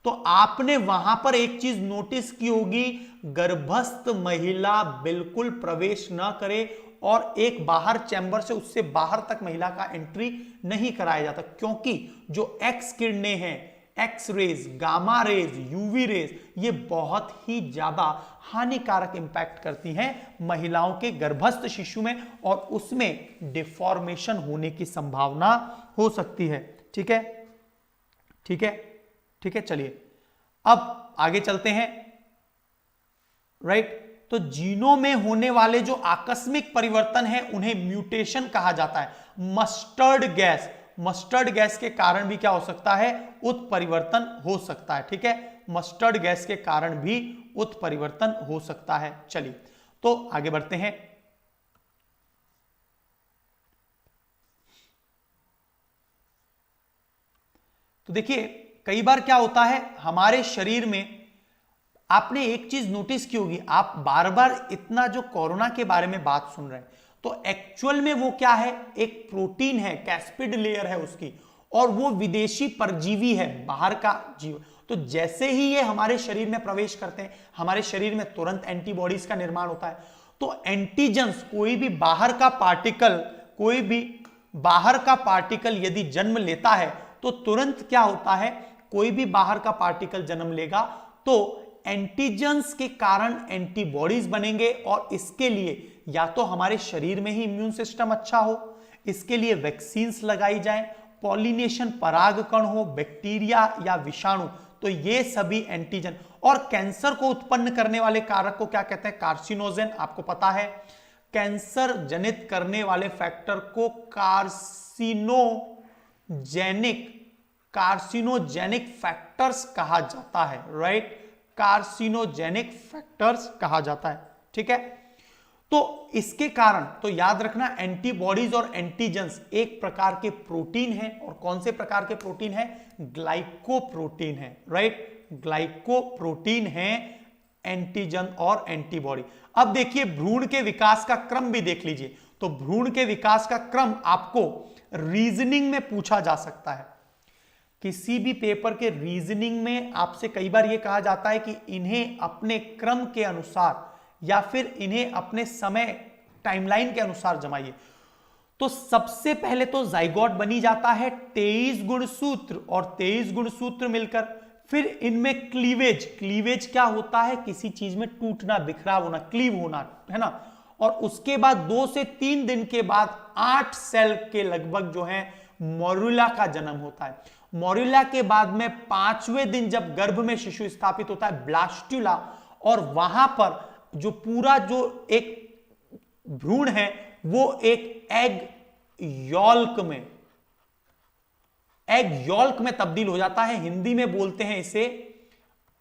तो आपने वहां पर एक चीज नोटिस की होगी, गर्भस्थ महिला बिल्कुल प्रवेश न करे और एक बाहर चैम्बर से उससे बाहर तक महिला का एंट्री नहीं कराया जाता, क्योंकि जो एक्स किरणें हैं, X rays, gamma rays, UV rays, ये बहुत ही ज्यादा हानिकारक इंपैक्ट करती हैं महिलाओं के गर्भस्थ शिशु में और उसमें डिफॉर्मेशन होने की संभावना हो सकती है। ठीक है, ठीक है, ठीक है। चलिए अब आगे चलते हैं। राइट, तो जीनों में होने वाले जो आकस्मिक परिवर्तन है उन्हें म्यूटेशन कहा जाता है। मस्टर्ड गैस के कारण भी क्या हो सकता है, उत्परिवर्तन हो सकता है। ठीक है, मस्टर्ड गैस के कारण भी उत्परिवर्तन हो सकता है। चलिए तो आगे बढ़ते हैं। तो देखिए कई बार क्या होता है हमारे शरीर में, आपने एक चीज नोटिस की होगी, आप बार बार इतना जो कोरोना के बारे में बात सुन रहे हैं, तो एक्चुअल में वो क्या है, एक प्रोटीन है, कैस्पिड लेयर है उसकी, और वो विदेशी परजीवी है, बाहर का जीव। तो जैसे ही ये हमारे शरीर में प्रवेश करते हैं, हमारे शरीर में तुरंत एंटीबॉडीज का निर्माण होता है। तो एंटीजेंस, कोई भी बाहर का पार्टिकल यदि जन्म लेता है तो तुरंत क्या होता है, कोई भी बाहर का पार्टिकल जन्म लेगा तो एंटीजेंस के कारण एंटीबॉडीज बनेंगे और इसके लिए या तो हमारे शरीर में ही इम्यून सिस्टम अच्छा हो, इसके लिए वैक्सीन्स लगाई जाए, पॉलिनेशन परागकण हो, बैक्टीरिया या विषाणु, तो ये सभी एंटीजन। और कैंसर को उत्पन्न करने वाले कारक को क्या कहते हैं, कार्सिनोजेन। आपको पता है कैंसर जनित करने वाले फैक्टर को कार्सिनोजेनिक फैक्टर्स कहा जाता है। राइट, कार्सिनोजेनिक फैक्टर्स कहा जाता है। ठीक है, तो इसके कारण तो याद रखना एंटीबॉडीज और एंटीजेंस एक प्रकार के प्रोटीन हैं, और कौन से प्रकार के प्रोटीन है, ग्लाइकोप्रोटीन है। राइट, ग्लाइकोप्रोटीन है एंटीजन और एंटीबॉडी। अब देखिए भ्रूण के विकास का क्रम भी देख लीजिए। तो भ्रूण के विकास का क्रम आपको रीजनिंग में पूछा जा सकता है, किसी भी पेपर के रीजनिंग में आपसे कई बार यह कहा जाता है कि इन्हें अपने क्रम के अनुसार या फिर इन्हें अपने समय टाइमलाइन के अनुसार जमाइए। तो सबसे पहले तो जाइगोट बनी जाता है 23 गुणसूत्र, और 23 गुणसूत्र मिलकर फिर इनमें क्लीवेज क्या होता है, किसी चीज में टूटना, बिखराव होना, क्लीव होना, है ना। और उसके बाद 2 से 3 दिन के बाद 8 सेल के लगभग जो है मोरुला का जन्म होता है। मोरुला के बाद में 5वें दिन जब गर्भ में शिशु स्थापित होता है ब्लास्टुला, और वहां पर जो पूरा जो एक भ्रूण है वो एक एग यॉल्क में तब्दील हो जाता है। हिंदी में बोलते हैं इसे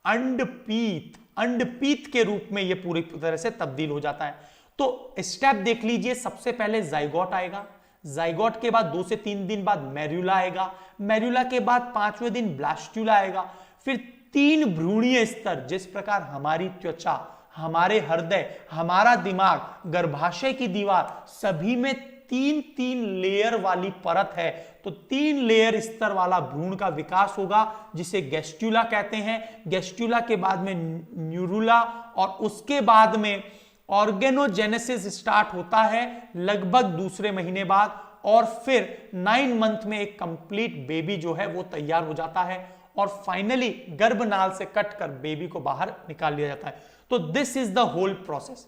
अंडपीत के रूप में ये पूरी तरह से तब्दील हो जाता है। तो स्टेप देख लीजिए, सबसे पहले जाइगोट आएगा, जाइगोट के बाद 2 से 3 दिन बाद मैरुला आएगा, मैरुला के बाद 5वें दिन ब्लास्टुला आएगा, फिर 3 भ्रूणीय स्तर। जिस प्रकार हमारी त्वचा, हमारे हृदय, हमारा दिमाग, गर्भाशय की दीवार, सभी में 3-3 लेयर वाली परत है, तो 3 लेयर स्तर वाला भ्रूण का विकास होगा जिसे गैस्ट्रुला कहते हैं। गैस्ट्रुला के बाद में न्यूरुला, और उसके बाद में ऑर्गेनोजेनेसिस स्टार्ट होता है लगभग दूसरे महीने बाद, और फिर 9 मंथ में एक कंप्लीट बेबी जो है वो तैयार हो जाता है। और फाइनली गर्भनाल से कट कर बेबी को बाहर निकाल लिया जाता है। तो this is the whole process.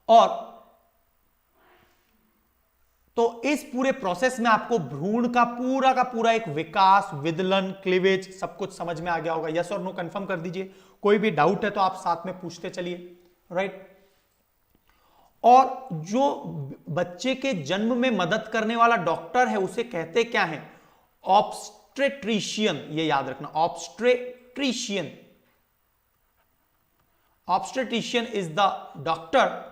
और तो इस पूरे प्रोसेस में आपको भ्रूण का पूरा एक विकास, विदलन, क्लीवेज सब कुछ समझ में आ गया होगा। यस और नो कंफर्म कर दीजिए। कोई भी डाउट है तो आप साथ में पूछते चलिए, राइट। और जो बच्चे के जन्म में मदद करने वाला डॉक्टर है उसे कहते क्या है? ऑब्स्टेट्रिशियन। ये याद रखना, obstetrician. Obstetrician is the doctor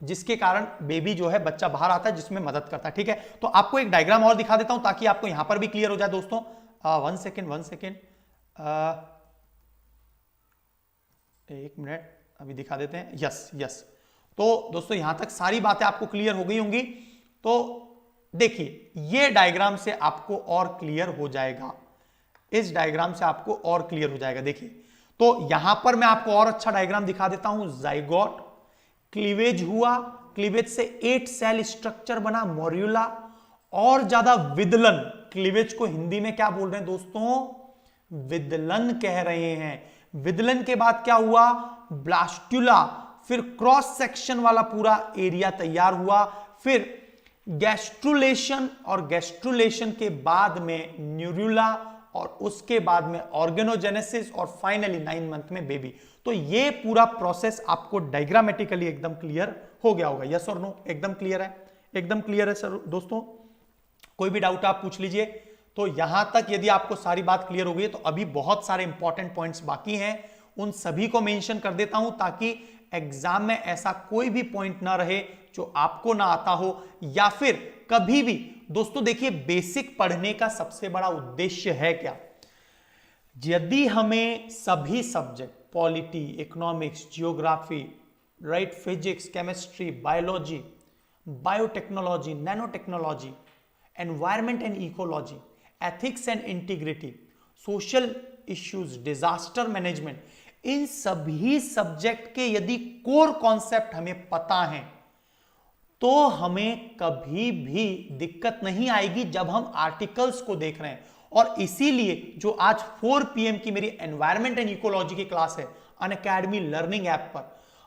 जिसके कारण बेबी जो है बच्चा बाहर आता है, जिसमें मदद करता है, ठीक है। तो आपको एक डायग्राम और दिखा देता हूं ताकि आपको यहां पर भी क्लियर हो जाए दोस्तों। वन सेकेंड, एक मिनट, अभी दिखा देते हैं। यस। तो दोस्तों यहां तक सारी बातें आपको क्लियर हो गई होंगी। तो देखिए, ये डायग्राम से आपको और क्लियर हो जाएगा, इस डायग्राम से आपको और क्लियर हो जाएगा। देखिए, तो यहां पर मैं आपको और अच्छा डायग्राम दिखा देता हूं। जाइगोट, क्लीवेज हुआ, क्लीवेज से 8 सेल स्ट्रक्चर बना, मोर्यूला, और ज्यादा विदलन। क्लीवेज को हिंदी में क्या बोल रहे हैं दोस्तों? विदलन कह रहे हैं। विदलन के बाद क्या हुआ? ब्लास्टुला, फिर क्रॉस सेक्शन वाला पूरा एरिया तैयार हुआ, फिर गैस्ट्रुलेशन, और गैस्ट्रुलेशन के बाद में न्यूरुला, और उसके बाद में ऑर्गेनोजेनेसिस, और फाइनली 9 मंथ में बेबी। तो ये पूरा प्रोसेस आपको डायग्रामेटिकली एकदम क्लियर हो गया होगा। यस और नो? एकदम क्लियर है, एकदम क्लियर है सर दोस्तों। कोई भी डाउट आप पूछ लीजिए। तो यहां तक यदि आपको सारी बात क्लियर हो गई है तो अभी बहुत सारे इंपॉर्टेंट पॉइंट्स बाकी हैं, उन सभी को मेंशन कर देता हूं ताकि एग्जाम में ऐसा कोई भी पॉइंट ना रहे जो आपको ना आता हो, या फिर कभी भी। दोस्तों देखिए, बेसिक पढ़ने का सबसे बड़ा उद्देश्य है क्या? यदि हमें सभी subject, polity, economics, geography, right, physics, chemistry, biology, biotechnology, nano technology, environment and ecology, ethics and integrity, social issues, disaster management, इन सभी सब्जेक्ट के यदि कोर कॉन्सेप्ट हमें पता है तो हमें कभी भी दिक्कत नहीं आएगी जब हम आर्टिकल्स को देख रहे हैं। और इसीलिए जो आज 4 PM की मेरी एनवायरमेंट एंड इकोलॉजी की क्लास है अनअकैडमी लर्निंग ऐप पर,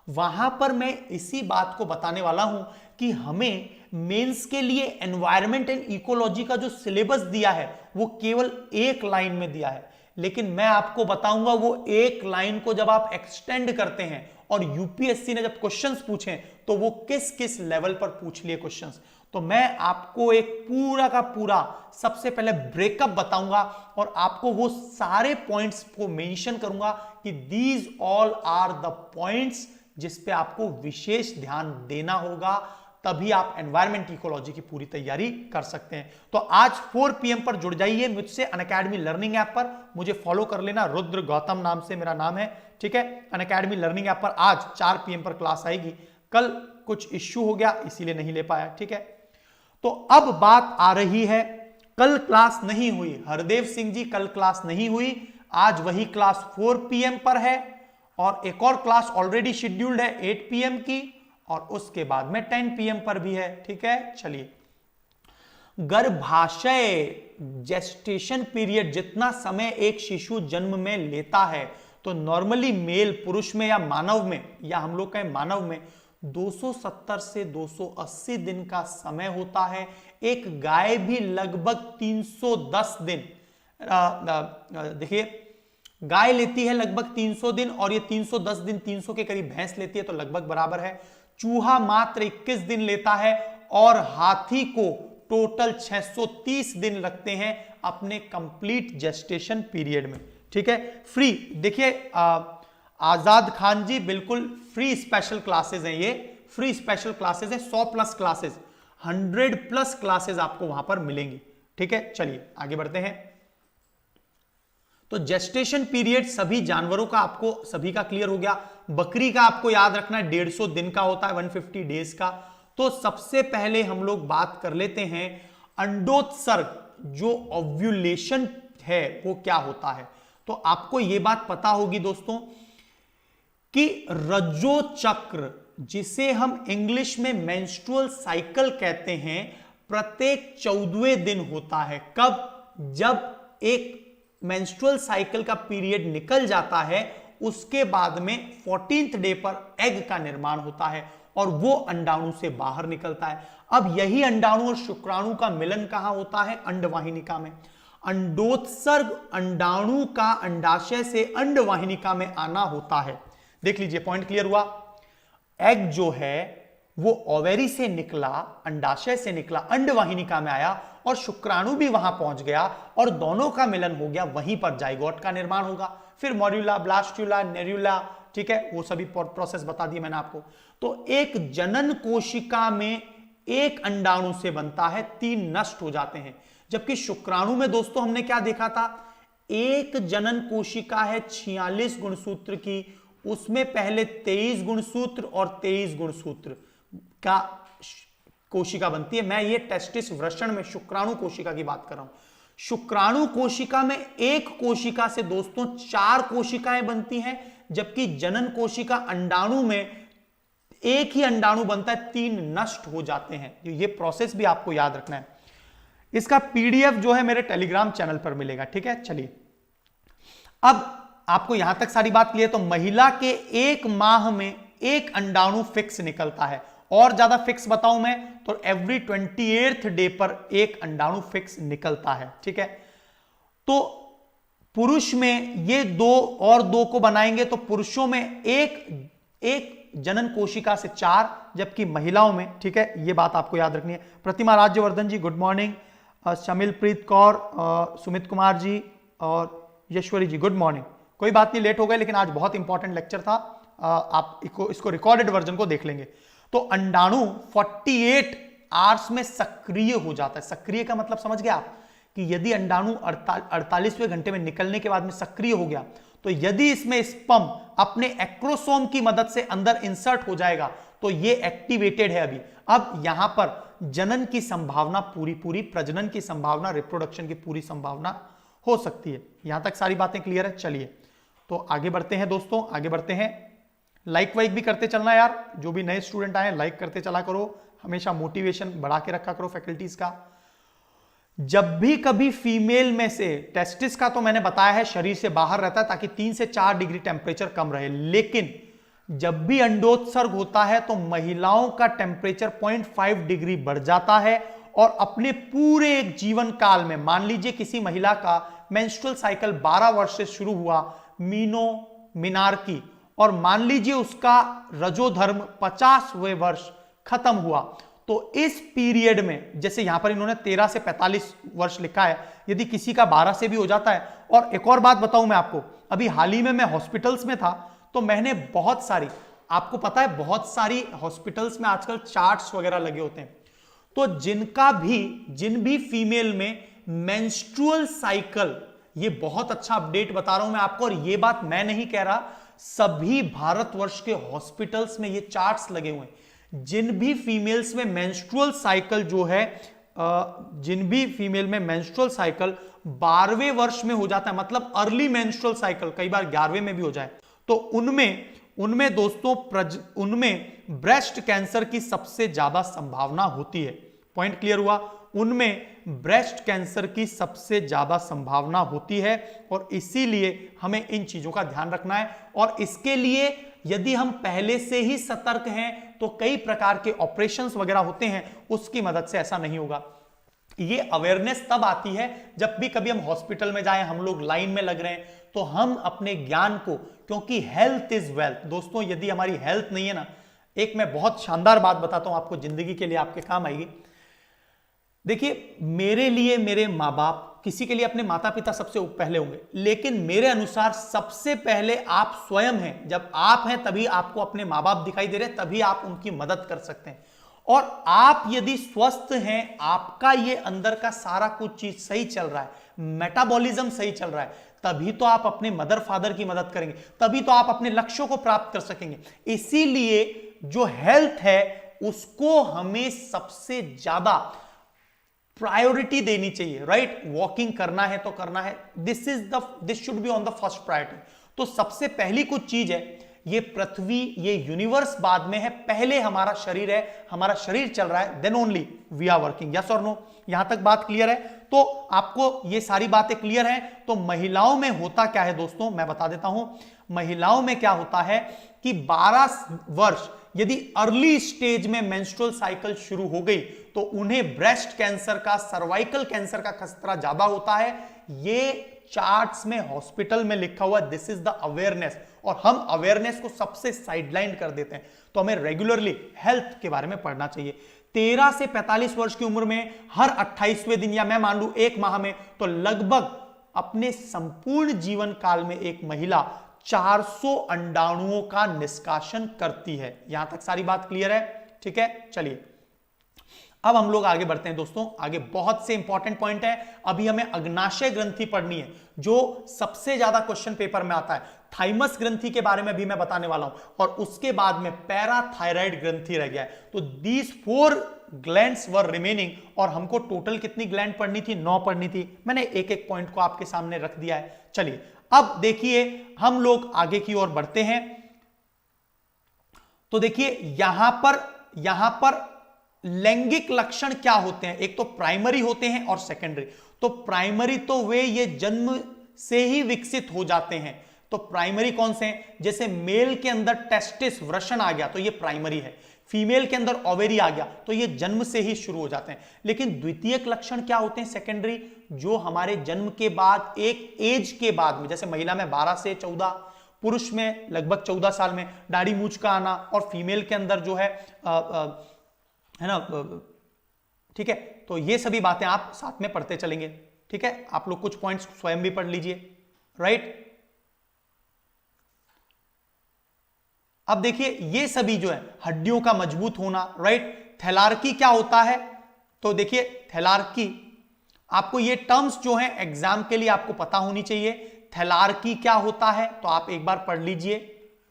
वहां पर मैं इसी बात को बताने वाला हूं कि हमें मेंस के लिए एनवायरमेंट एंड इकोलॉजी का जो सिलेबस दिया है वो केवल 1 लाइन में दिया है, लेकिन मैं आपको बताऊंगा वो 1 लाइन को जब आप एक्सटेंड करते हैं और यूपीएससी ने जब क्वेश्चंस पूछे तो वो किस किस लेवल पर पूछ लिए क्वेश्चंस। तो मैं आपको एक पूरा का पूरा सबसे पहले ब्रेकअप बताऊंगा और आपको वो सारे पॉइंट्स को मेंशन करूंगा कि these all are the points जिस पे आपको विशेष ध्यान देना होगा, तभी आप एनवायरमेंट इकोलॉजी की पूरी तैयारी कर सकते हैं। तो आज 4 PM पर जुड़ जाइए मुझसे अनअकैडमी लर्निंग ऐप पर, मुझे फॉलो कर लेना, रुद्र गौतम नाम से मेरा नाम है, ठीक है। अनअकैडमी लर्निंग ऐप पर आज 4 PM पर क्लास आएगी। कल कुछ इश्यू हो गया इसीलिए नहीं ले पाया, ठीक है। तो अब बात आ रही है, कल क्लास नहीं हुई, हरदेव सिंह जी कल क्लास नहीं हुई, आज वही क्लास 4 PM पर है और एक और क्लास ऑलरेडी शेड्यूल्ड है 8 PM की और उसके बाद में 10 PM पर भी है, ठीक है। चलिए, गर्भाशय जेस्टेशन पीरियड जितना समय एक शिशु जन्म में लेता है तो नॉर्मली मेल पुरुष में या मानव में या हम लोग कहें मानव में 270 से 280 दिन का समय होता है। एक गाय भी लगभग 310 दिन, देखिए गाय लेती है लगभग 300 दिन और ये 310 दिन 300 के करीब भैंस लेती है तो लगभग बराबर है। चूहा मात्र 21 दिन लेता है और हाथी को टोटल 630 दिन लगते हैं अपने कंप्लीट जेस्टेशन पीरियड में, ठीक है। फ्री, देखिए आजाद खान जी बिल्कुल फ्री स्पेशल क्लासेस हैं, ये फ्री स्पेशल क्लासेस हैं, 100+ क्लासेस, 100+ क्लासेस आपको वहां पर मिलेंगी, ठीक है। चलिए आगे बढ़ते हैं। तो जेस्टेशन पीरियड सभी जानवरों का आपको सभी का क्लियर हो गया। बकरी का आपको याद रखना है 150 दिन का होता है, 150 डेज का। तो सबसे पहले हम लोग बात कर लेते हैं अंडोत्सर्ग, जो ओव्यूलेशन है वो क्या होता है। तो आपको यह बात पता होगी दोस्तों कि रज्जो चक्र, जिसे हम इंग्लिश में मेंस्ट्रुअल साइकिल कहते हैं, प्रत्येक 14वें दिन होता है। कब? जब एक मेंस्ट्रुअल साइकिल का पीरियड निकल जाता है उसके बाद में 14th डे पर एग का निर्माण होता है और वो अंडाणु से बाहर निकलता है। अब यही अंडाणु और शुक्राणु का मिलन कहां होता है? अंडवाहिनिका में। अंडोत्सर्ग अंडाणु का अंडाशय से अंडवाहिनिका में आना होता है। देख लीजिए, पॉइंट क्लियर हुआ। एग जो है वो ओवेरी से निकला, अंडाशय से निकला, अंडवाहिनिका में आया और शुक्राणु भी वहां पहुंच गया और दोनों का मिलन हो गया, वहीं पर जाइगोट का निर्माण होगा। फिर मॉड्यूला, ब्लास्टुला, नेरुला, ठीक है, वो सभी प्रोसेस बता दिए मैंने आपको। तो एक जनन कोशिका में एक अंडाणु से बनता है, 3 नष्ट हो जाते हैं। जबकि शुक्राणु में दोस्तों हमने क्या देखा था? एक जनन कोशिका है 46 गुणसूत्र की, उसमें पहले 23 गुणसूत्र और 23 गुणसूत्र का कोशिका बनती है। मैं ये टेस्टिस वृषण में शुक्राणु कोशिका की बात कर रहा हूं। शुक्राणु कोशिका में एक कोशिका से दोस्तों 4 कोशिकाएं बनती हैं, जबकि जनन कोशिका अंडाणु में एक ही अंडाणु बनता है, 3 नष्ट हो जाते हैं। ये प्रोसेस भी आपको याद रखना है। इसका पीडीएफ जो है मेरे टेलीग्राम चैनल पर मिलेगा, ठीक है। चलिए, अब आपको यहां तक सारी बात क्लियर। तो महिला के 1 माह में एक अंडाणु फिक्स निकलता है, और ज्यादा फिक्स बताऊं मैं तो एवरी 28th डे पर एक अंडाणु फिक्स निकलता है, ठीक है। तो पुरुष में ये 2 और 2 को बनाएंगे तो पुरुषों में एक जनन कोशिका से 4, जबकि महिलाओं में, ठीक है, ये बात आपको याद रखनी है। प्रतिमा राज्यवर्धन जी गुड मॉर्निंग, शमिलप्रीत कौर, सुमित कुमार जी और यश्वरी जी गुड मॉर्निंग। कोई बात नहीं, लेट हो गए, लेकिन आज बहुत इंपॉर्टेंट लेक्चर था। आप इसको रिकॉर्डेड वर्जन को देख लेंगे। तो अंडाणु 48 आवर्स में सक्रिय हो जाता है। सक्रिय का मतलब समझ गया आप, कि यदि अंडाणु 48वें घंटे में निकलने के बाद में सक्रिय हो गया, तो यदि इसमें स्पर्म अपने एक्रोसोम की मदद से अंदर इंसर्ट हो जाएगा तो ये एक्टिवेटेड है अभी। अब यहां पर जनन की संभावना पूरी, प्रजनन की संभावना, रिप्रोडक्शन की पूरी संभावना हो सकती है। यहां तक सारी बातें क्लियर है। चलिए, तो आगे बढ़ते हैं दोस्तों, आगे बढ़ते हैं। लाइक वाइक भी करते चलना यार, जो भी नए स्टूडेंट आए लाइक करते चला करो, हमेशा मोटिवेशन बढ़ा के रखा करो फैकल्टीज का। जब भी कभी फीमेल में से, टेस्टिस का तो मैंने बताया है शरीर से बाहर रहता है ताकि 3 से 4 डिग्री टेम्परेचर कम रहे, लेकिन जब भी अंडोत्सर्ग होता है तो महिलाओं का टेम्परेचर 0.5 डिग्री बढ़ जाता है। और अपने पूरे एक जीवन काल में, मान लीजिए किसी महिला का मेंस्ट्रुअल साइकिल 12 वर्ष से शुरू हुआ, मीनो मिनार्की, और मान लीजिए उसका रजोधर्म 50वें वर्ष खत्म हुआ, तो इस पीरियड में, जैसे यहां पर इन्होंने 13 से 45 वर्ष लिखा है, यदि किसी का 12 से भी हो जाता है। और एक और बात बताऊं मैं आपको, अभी हाल ही में मैं हॉस्पिटल्स में था, तो मैंने बहुत सारी, आपको पता है बहुत सारी हॉस्पिटल्स में आजकल चार्ट्स वगैरह लगे होते हैं, तो जिन भी फीमेल में मेंस्ट्रुअल साइकिल, ये बहुत अच्छा अपडेट बता रहा हूं मैं आपको, और ये बात मैं नहीं कह रहा, सभी भारतवर्ष के हॉस्पिटल्स में ये चार्ट्स लगे हुए हैं। जिन भी फीमेल्स में मेंस्ट्रुअल साइकिल जो है, जिन भी फीमेल में मेंस्ट्रुअल साइकिल 12वें वर्ष में हो जाता है, मतलब अर्ली मेंस्ट्रुअल साइकिल कई बार 11वें में भी हो जाए, तो उनमें दोस्तों उनमें ब्रेस्ट कैंसर की सबसे ज्यादा संभावना होती है। पॉइंट क्लियर हुआ? उनमें ब्रेस्ट कैंसर की सबसे ज्यादा संभावना होती है, और इसीलिए हमें इन चीजों का ध्यान रखना है। और इसके लिए यदि हम पहले से ही सतर्क हैं तो कई प्रकार के ऑपरेशंस वगैरह होते हैं, उसकी मदद से ऐसा नहीं होगा। ये अवेयरनेस तब आती है जब भी कभी हम हॉस्पिटल में जाएं, हम लोग लाइन में लग रहे हैं, तो हम अपने ज्ञान को, क्योंकि हेल्थ इज वेल्थ दोस्तों, यदि हमारी हेल्थ नहीं है ना, एक मैं बहुत शानदार बात बताता हूं आपको, जिंदगी के लिए आपके काम आएगी। देखिए, मेरे लिए मेरे माँ बाप, किसी के लिए अपने माता पिता सबसे पहले होंगे, लेकिन मेरे अनुसार सबसे पहले आप स्वयं हैं। जब आप हैं तभी आपको अपने माँ बाप दिखाई दे रहे हैं, तभी आप उनकी मदद कर सकते हैं। और आप यदि स्वस्थ हैं, आपका ये अंदर का सारा कुछ चीज सही चल रहा है, मेटाबॉलिज्म सही चल रहा है, तभी तो आप अपने मदर फादर की मदद करेंगे, तभी तो आप अपने लक्ष्यों को प्राप्त कर सकेंगे। इसीलिए जो हेल्थ है उसको हमें सबसे ज्यादा प्रायोरिटी देनी चाहिए, राइट? वॉकिंग करना है तो करना है, this should be on the first priority. तो सबसे पहली कुछ चीज है, ये पृथ्वी, ये यूनिवर्स बाद में है, पहले हमारा शरीर है, हमारा शरीर चल रहा है, then only we are working. Yes और नो? यहां तक बात क्लियर है? तो आपको ये सारी बातें क्लियर हैं। तो महिलाओं में होता क्या है दोस्तों, मैं बता देता हूं। महिलाओं में क्या होता है कि 12 वर्ष यदि अर्ली स्टेज में मेंस्ट्रुअल साइकिल शुरू हो गई तो उन्हें ब्रेस्ट कैंसर का, सर्वाइकल कैंसर का खतरा ज्यादा होता है। ये चार्ट्स में, हॉस्पिटल में लिखा हुआ, दिस इज द अवेयरनेस, और हम अवेयरनेस को सबसे साइडलाइन कर देते हैं। तो हमें रेगुलरली हेल्थ के बारे में पढ़ना चाहिए। 13 से 45 वर्ष की उम्र में हर 28वें दिन, या मैं मान लूं 1 माह में, तो लगभग अपने संपूर्ण जीवन काल में एक महिला 400 अंडाणुओं का निष्कासन करती है। यहां तक सारी बात क्लियर है? ठीक है, चलिए अब हम लोग आगे बढ़ते हैं दोस्तों। आगे बहुत से इंपॉर्टेंट पॉइंट है। अभी हमें अग्नाशय ग्रंथि पढ़नी है, जो सबसे ज्यादा क्वेश्चन पेपर में आता है। थाइमस ग्रंथि के बारे में भी मैं बताने वाला हूं, और उसके बाद में पैराथायराइड ग्रंथि रह गया है। तो दीज 4 ग्लैंड्स वर रिमेनिंग, और हमको टोटल कितनी ग्लैंड पढ़नी थी? 9 पढ़नी थी। मैंने एक एक पॉइंट को आपके सामने रख दिया है। चलिए अब देखिए हम लोग आगे की ओर बढ़ते हैं। तो देखिए यहां पर लैंगिक लक्षण क्या होते हैं? एक तो प्राइमरी होते हैं और सेकेंडरी। तो प्राइमरी तो वे ये जन्म से ही विकसित हो जाते हैं। तो प्राइमरी कौन से हैं? जैसे मेल के अंदर टेस्टिस, वृषण आ गया तो ये प्राइमरी है। फीमेल के अंदर ओवेरी आ गया तो ये जन्म से ही शुरू हो जाते हैं। लेकिन द्वितीयक लक्षण क्या होते हैं? सेकेंडरी, जो हमारे जन्म के बाद एक एज के बाद में, जैसे महिला में 12 से 14, पुरुष में लगभग 14 साल में दाढ़ी मूंछ का आना, और फीमेल के अंदर जो है ना, ठीक है। तो ये सभी बातें आप साथ में पढ़ते चलेंगे। ठीक है, आप लोग कुछ पॉइंट्स स्वयं भी पढ़ लीजिए। राइट, अब देखिए ये सभी जो है हड्डियों का मजबूत होना। राइट, थैलार्की क्या होता है? तो देखिए थैलार्की, आपको ये टर्म्स जो हैं एग्जाम के लिए आपको पता होनी चाहिए। थैलार्की क्या होता है तो आप एक बार पढ़ लीजिए।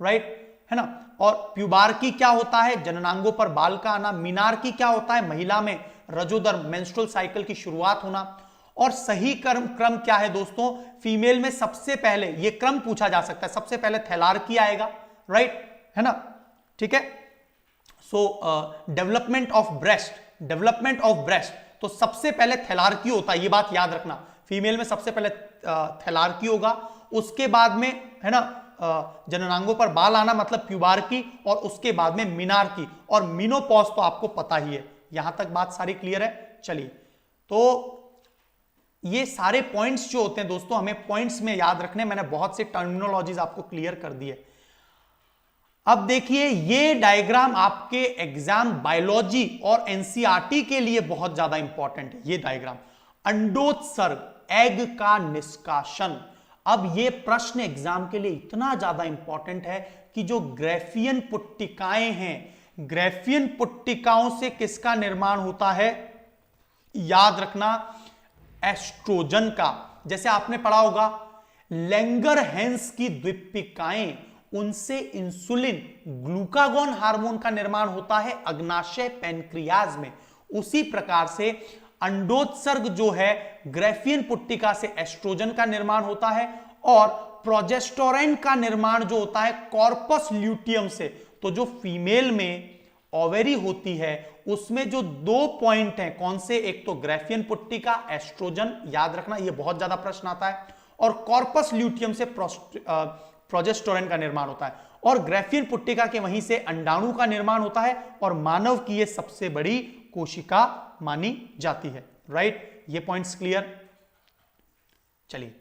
राइट, है ना। और प्यूबार्की क्या होता है? जननांगों पर बाल का आना। मीनार्की क्या होता है? महिला में रजोदर्म, मेंस्ट्रुअल साइकिल की शुरुआत होना। और सही क्रम क्या है दोस्तों? फीमेल में सबसे पहले, ये क्रम पूछा जा सकता है, सबसे पहले थैलार्की आएगा। राइट, है ना। ठीक है, सो डेवलपमेंट ऑफ ब्रेस्ट, तो सबसे पहले थैलार्की होता है, ये बात याद रखना। फीमेल में सबसे पहले थैलार्की होगा, उसके बाद में, है ना, जननांगों पर बाल आना मतलब प्यूबार्की, और उसके बाद में मीनार्की, और मीनोपॉज तो आपको पता ही है। यहां तक बात सारी क्लियर है? चलिए, तो ये सारे पॉइंट्स जो होते हैं दोस्तों, हमें पॉइंट्स में याद रखने। मैंने बहुत से टर्मिनोलॉजीज आपको क्लियर कर दी है। अब देखिए ये डायग्राम आपके एग्जाम बायोलॉजी और एनसीईआरटी के लिए बहुत ज्यादा इंपॉर्टेंट है। ये डायग्राम अंडोत्सर्ग, एग का निष्कासन। अब ये प्रश्न एग्जाम के लिए इतना ज्यादा इंपॉर्टेंट है कि जो ग्राफियन पुट्टिकाएं हैं, ग्राफियन पुट्टिकाओं से किसका निर्माण होता है? याद रखना, एस्ट्रोजन का। जैसे आपने पढ़ा होगा लैंगरहैंस की द्विपिकाएं, उनसे इंसुलिन, ग्लूकागॉन हार्मोन का निर्माण होता है अग्नाशय पैनक्रियाज में। उसी प्रकार से अंडोत्सर्ग जो है ग्राफियन पुट्टिका से एस्ट्रोजन का निर्माण होता है, और प्रोजेस्टेरोन का निर्माण जो होता है कॉर्पस ल्यूटियम से। तो जो फीमेल में ओवेरी होती है उसमें जो 2 पॉइंट हैं, कौन से? एक तो ग्राफियन पुट्टिका, एस्ट्रोजन, याद रखना, यह बहुत ज्यादा प्रश्न आता है, और कॉर्पस ल्यूटियम से प्रोजेस्टेरोन का निर्माण होता है, और ग्राफियन पुट्टिका के वहीं से अंडाणु का निर्माण होता है, और मानव की यह सबसे बड़ी कोशिका मानी जाती है। राइट, ये पॉइंट्स क्लियर? चलिए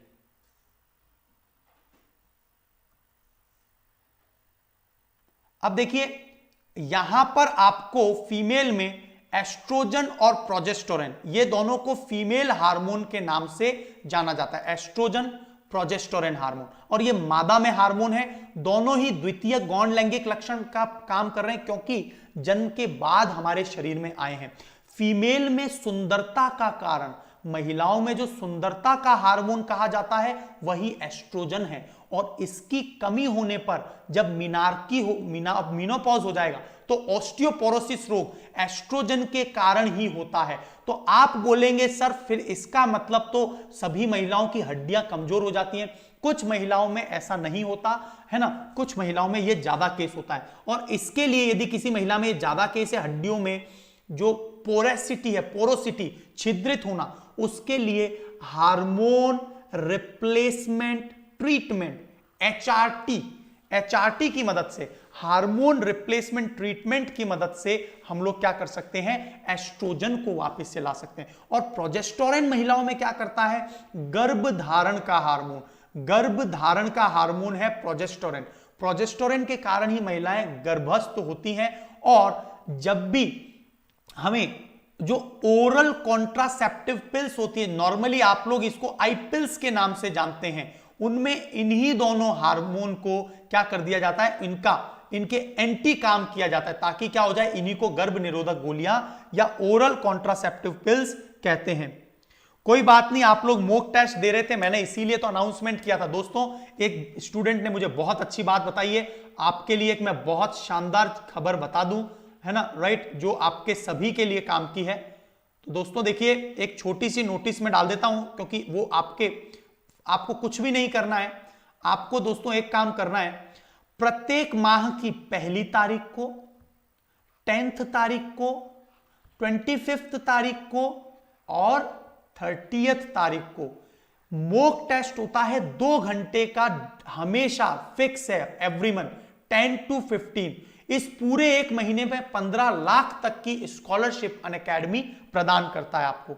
अब देखिए यहां पर आपको फीमेल में एस्ट्रोजन और प्रोजेस्टेरोन, ये दोनों को फीमेल हार्मोन के नाम से जाना जाता है। एस्ट्रोजन, प्रोजेस्टेरोन हार्मोन, और ये मादा में हार्मोन है। दोनों ही द्वितीय गौण लैंगिक लक्षण का काम कर रहे हैं, क्योंकि जन्म के बाद हमारे शरीर में आए हैं। फीमेल में सुंदरता का कारण, महिलाओं में जो सुंदरता का हार्मोन कहा जाता है वही एस्ट्रोजन है, और इसकी कमी होने पर जब मीनोपॉज हो जाएगा तो ऑस्टियोपोरोसिस रोग एस्ट्रोजन के कारण ही होता है। तो आप बोलेंगे सर फिर इसका मतलब तो सभी महिलाओं की हड्डियां कमजोर हो जाती हैं। कुछ महिलाओं में ऐसा नहीं होता है ना, कुछ महिलाओं में यह ज्यादा केस होता है, और इसके लिए यदि किसी महिला में ज्यादा केस है, हड्डियों में जो पोरोसिटी है, छिद्रित होना, उसके लिए हार्मोन रिप्लेसमेंट ट्रीटमेंट, एचआरटी की मदद से, हार्मोन रिप्लेसमेंट ट्रीटमेंट की मदद से हम लोग क्या कर सकते हैं, एस्ट्रोजन को वापस से ला सकते हैं। और प्रोजेस्टेरोन महिलाओं में क्या करता है, गर्भधारण का हार्मोन, गर्भधारण का हार्मोन है प्रोजेस्टेरोन। प्रोजेस्टेरोन के कारण ही महिलाएं गर्भस्थ होती हैं। और जब भी हमें जो ओरल कॉन्ट्रासेप्टिव पिल्स होती है, नॉर्मली आप लोग इसको आई पिल्स के नाम से जानते हैं, उनमें इन्हीं दोनों हार्मोन को क्या कर दिया जाता है, इनके एंटी काम किया जाता है, ताकि क्या हो जाए, इन्हीं को गर्भ निरोधक गोलियां या ओरल कॉन्ट्रासेप्टिव पिल्स कहते हैं। कोई बात नहीं, आप लोग मॉक टेस्ट दे रहे थे, मैंने इसीलिए तो अनाउंसमेंट किया था। दोस्तों, एक स्टूडेंट ने मुझे बहुत अच्छी बात बताई है, आपके लिए एक मैं बहुत शानदार खबर बता दूं, है ना, राइट, जो आपके सभी के लिए काम की है। तो दोस्तों देखिए, एक छोटी सी नोटिस में डाल देता हूं, क्योंकि वो आपको कुछ भी नहीं करना है। आपको दोस्तों एक काम करना है, प्रत्येक माह की पहली तारीख को, 10th तारीख को, 25th तारीख को और 30th तारीख को मॉक टेस्ट होता है 2 घंटे का, हमेशा फिक्स है, एवरी मंथ 10 to 15। इस पूरे एक महीने में 15 लाख तक की स्कॉलरशिप अनअकैडमी प्रदान करता है आपको।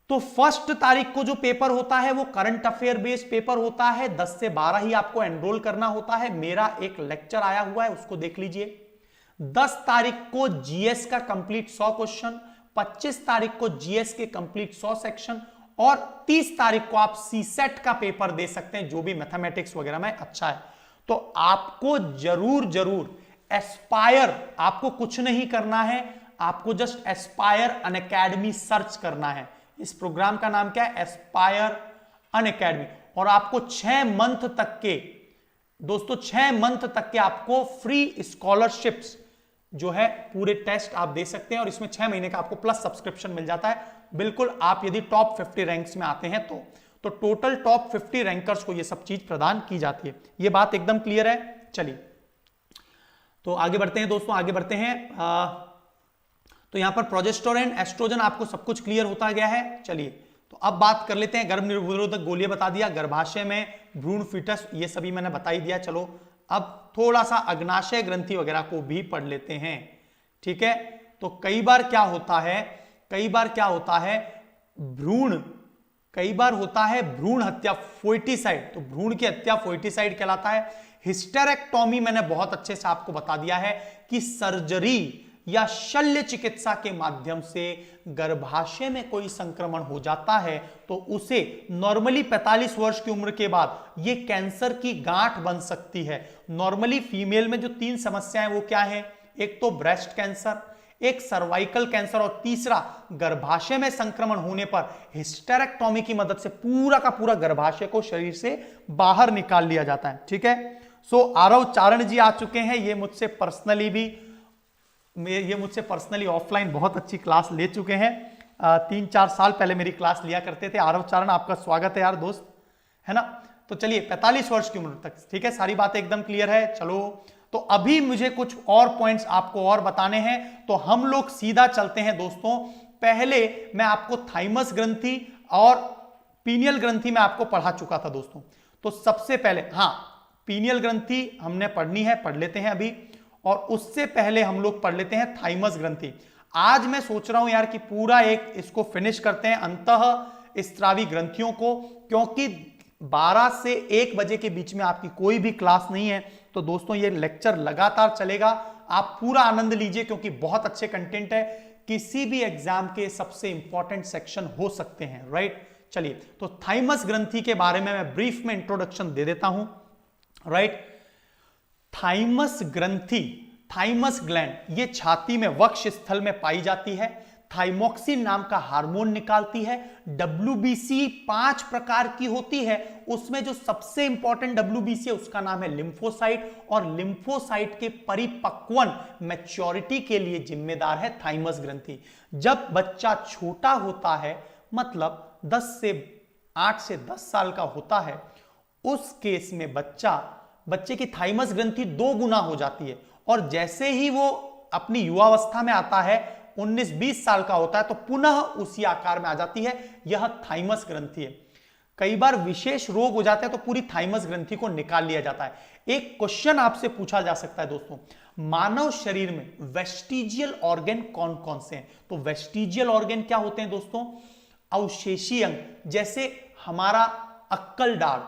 तो 1 तारीख को जो पेपर होता है वो करंट अफेयर बेस्ड पेपर होता है, 10 से 12 ही आपको एनरोल करना होता है। मेरा एक लेक्चर आया हुआ है, उसको देख लीजिए। 10 तारीख को जीएस का कंप्लीट 100 क्वेश्चन, 25 तारीख को जीएस के कंप्लीट 100 सेक्शन और 30 तारीख को आप सीसेट का पेपर दे सकते हैं, जो भी मैथमेटिक्स वगैरह में अच्छा है। तो आपको जरूर एस्पायर, आपको कुछ नहीं करना है, आपको जस्ट एस्पायर अनअकैडमी सर्च करना है। इस प्रोग्राम का नाम क्या है, एस्पायर अनअकैडमी। और आपको 6 मंथ तक के, दोस्तों 6 मंथ तक के आपको फ्री स्कॉलरशिप्स जो है, पूरे टेस्ट आप दे सकते हैं और इसमें 6 महीने का आपको प्लस सब्सक्रिप्शन मिल जाता है। बिल्कुल, आप यदि टॉप 50 रैंक्स में आते हैं तो टोटल टॉप 50 रैंकर्स को यह सब चीज प्रदान की जाती है। यह बात एकदम क्लियर है। चलिए तो आगे बढ़ते हैं दोस्तों, आगे बढ़ते हैं। तो यहां पर प्रोजेस्टेरोन, एस्ट्रोजन, आपको सब कुछ क्लियर होता गया है। चलिए तो अब बात कर लेते हैं, गर्भ निरोधक गोलियां बता दिया, गर्भाशय में भ्रूण, फीटस, ये सभी मैंने बता ही दिया। चलो अब थोड़ा सा अग्नाशय ग्रंथि वगैरह को भी पढ़ लेते हैं, ठीक है। तो कई बार क्या होता है भ्रूण हत्या, फोइटिसाइड, तो भ्रूण की हत्या फोइटिसाइड कहलाता है। हिस्टेरेक्टोमी मैंने बहुत अच्छे से आपको बता दिया है कि सर्जरी या शल्य चिकित्सा के माध्यम से गर्भाशय में कोई संक्रमण हो जाता है तो उसे नॉर्मली 45 वर्ष की उम्र के बाद ये कैंसर की गांठ बन सकती है। नॉर्मली फीमेल में जो 3 समस्याएं वो क्या है, एक तो ब्रेस्ट कैंसर, एक सर्वाइकल कैंसर और तीसरा गर्भाशय में संक्रमण होने पर हिस्टेरेक्टोमी की मदद से पूरा का पूरा गर्भाशय को शरीर से बाहर निकाल लिया जाता है, ठीक है। सो आरव चारण जी आ चुके हैं, ये मुझसे पर्सनली ऑफलाइन बहुत अच्छी क्लास ले चुके हैं, 3-4 साल पहले मेरी क्लास लिया करते थे। आरव चारण, आपका स्वागत है यार दोस्त, है ना। तो चलिए 45 वर्ष की उम्र तक, ठीक है, सारी बातें एकदम क्लियर है। चलो तो अभी मुझे कुछ और पॉइंट्स आपको और बताने हैं, तो हम लोग सीधा चलते हैं दोस्तों। पहले मैं आपको थाइमस ग्रंथि और पीनियल ग्रंथि में आपको पढ़ा चुका था दोस्तों। तो सबसे पहले, हाँ, पीनियल ग्रंथि हमने पढ़नी है, पढ़ लेते हैं अभी, और उससे पहले हम लोग पढ़ लेते हैं थाइमस ग्रंथि। आज मैं सोच रहा हूं यार कि पूरा एक इसको फिनिश करते हैं, अंतः स्त्रावी ग्रंथियों को, क्योंकि 12 से 1 बजे के बीच में आपकी कोई भी क्लास नहीं है। तो दोस्तों ये लेक्चर लगातार चलेगा, आप पूरा आनंद लीजिए, क्योंकि बहुत अच्छे कंटेंट है, किसी भी एग्जाम के सबसे इंपॉर्टेंट सेक्शन हो सकते हैं, राइट। चलिए तो थाइमस ग्रंथि के बारे में मैं ब्रीफ में इंट्रोडक्शन दे देता हूं, राइट। थाइमस ग्रंथि, थाइमस ग्लैंड, ये छाती में वक्ष स्थल में पाई जाती है, थाइमोक्सिन नाम का हार्मोन निकालती है। WBC 5 प्रकार की होती है, उसमें जो सबसे इंपॉर्टेंट WBC है उसका नाम है लिम्फोसाइट, और लिम्फोसाइट के परिपक्वन मैच्योरिटी के लिए जिम्मेदार है थाइमस ग्रंथि। जब बच्चा छोटा होता है, मतलब 8 से 10 साल का होता है, उस केस में बच्चे की थाइमस ग्रंथि 2 गुना हो जाती है, और जैसे ही वो अपनी युवावस्था में आता है 19-20 साल का होता है तो पुनः उसी आकार में आ जाती है। यह थाइमस ग्रंथि है। कई बार विशेष रोग हो जाते हैं तो पूरी थाइमस ग्रंथि को निकाल लिया जाता है। एक क्वेश्चन आपसे पूछा जा सकता है दोस्तों, मानव शरीर में वेस्टिजियल ऑर्गन कौन कौन से हैं? तो वेस्टिजियल ऑर्गन क्या होते हैं दोस्तों? अवशेषी अंग, जैसे हमारा अक्कल दाढ़,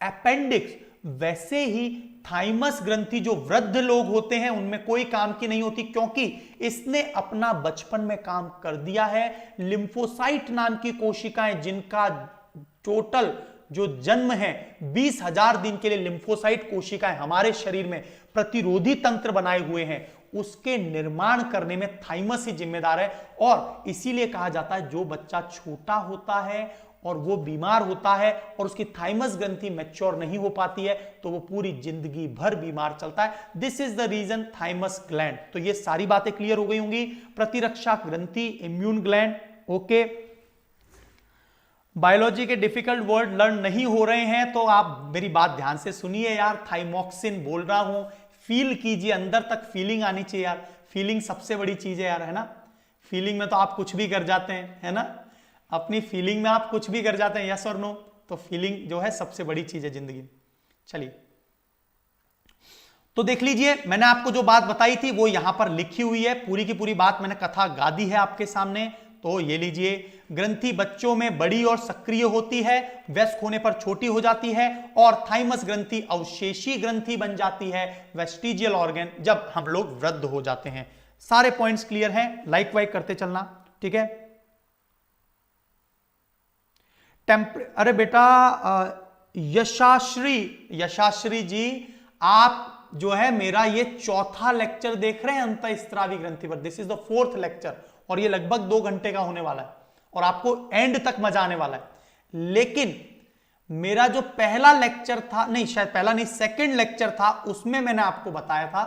अपेंडिक्स, वैसे ही थाइमस ग्रंथि जो वृद्ध लोग होते हैं उनमें कोई काम की नहीं होती, क्योंकि इसने अपना बचपन में काम कर दिया है। लिम्फोसाइट नाम की कोशिकाएं, जिनका टोटल जो जन्म है 20,000 दिन के लिए लिम्फोसाइट कोशिकाएं हमारे शरीर में प्रतिरोधी तंत्र बनाए हुए हैं, उसके निर्माण करने में थाइमस ही जिम्मेदार है। और इसीलिए कहा जाता है जो बच्चा छोटा होता है और वो बीमार होता है और उसकी थाइमस ग्रंथि मैच्योर नहीं हो पाती है तो वो पूरी जिंदगी भर बीमार चलता है। This is the reason thymus gland. तो ये सारी बातें क्लियर हो गई होंगी। प्रतिरक्षा ग्रंथि, इम्यून ग्लैंड, ओके। बायोलॉजी के डिफिकल्ट वर्ड लर्न नहीं हो रहे हैं तो आप मेरी बात ध्यान से सुनिए यार। थाइमोक्सिन बोल रहा हूं, फील कीजिए, अंदर तक फीलिंग आनी चाहिए यार। फीलिंग सबसे बड़ी चीज है यार, है ना। फीलिंग में तो आप कुछ भी कर जाते हैं, है ना। अपनी फीलिंग में आप कुछ भी कर जाते हैं, यस और नो। तो फीलिंग जो है सबसे बड़ी चीज है जिंदगी। चलिए तो देख लीजिए, मैंने आपको जो बात बताई थी वो यहां पर लिखी हुई है। पूरी की पूरी बात मैंने कथा गा दी है आपके सामने। तो ये लीजिए, ग्रंथि बच्चों में बड़ी और सक्रिय होती है, वयस्क होने पर छोटी हो जाती है, और थाइमस ग्रंथि अवशेषी ग्रंथि बन जाती है, वेस्टिजियल ऑर्गन, जब हम लोग वृद्ध हो जाते हैं। सारे पॉइंट्स क्लियर हैं, लाइक वाइक करते चलना, ठीक है। अरे बेटा यशाश्री जी, आप जो है मेरा ये चौथा लेक्चर देख रहे हैं अंतःस्रावी ग्रंथि पर। This is the 4th lecture और ये लगभग 2 घंटे का होने वाला है और आपको एंड तक मजा आने वाला है। लेकिन मेरा जो पहला लेक्चर था, नहीं शायद पहला नहीं, 2nd लेक्चर था, उसमें मैंने आपको बताया था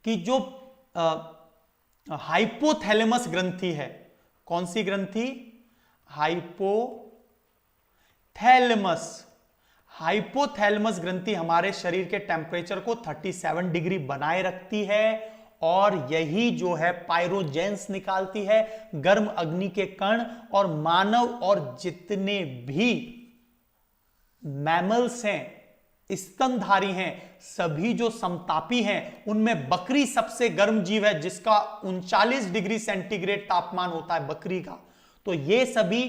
कि जो हाइपोथैलेमस ग्रंथि है, कौन सी ग्रंथि? हाइपोथैलेमस ग्रंथि हमारे शरीर के टेम्परेचर को 37 डिग्री बनाए रखती है और यही जो है पायरोजेंस निकालती है, गर्म अग्नि के कण। और मानव और जितने भी मैमल्स हैं, स्तनधारी हैं, सभी जो समतापी हैं, उनमें बकरी सबसे गर्म जीव है, जिसका 39 डिग्री सेंटीग्रेड तापमान होता है बकरी का। तो ये सभी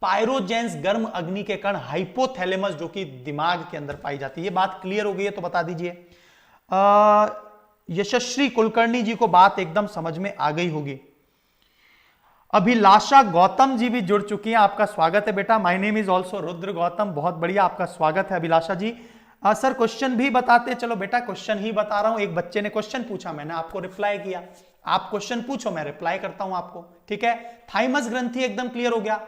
पायरोजेंस, गर्म अग्नि के कण, हाइपोथैलेमस जो कि दिमाग के अंदर पाई जाती है। ये बात क्लियर हो गई है तो बता दीजिए। यशस्वी कुलकर्णी जी को बात एकदम समझ में आ गई होगी। अभिलाषा गौतम जी भी जुड़ चुकी हैं, आपका स्वागत है बेटा। My name is also Rudra Gautam, बहुत बढ़िया, आपका स्वागत है अभिलाषा जी। सर क्वेश्चन भी बताते, चलो बेटा क्वेश्चन ही बता रहा हूं। एक बच्चे ने क्वेश्चन पूछा, मैंने आपको रिप्लाई किया। आप क्वेश्चन पूछो, मैं रिप्लाई करता हूं आपको, ठीक है। थाइमस ग्रंथि एकदम क्लियर हो गया।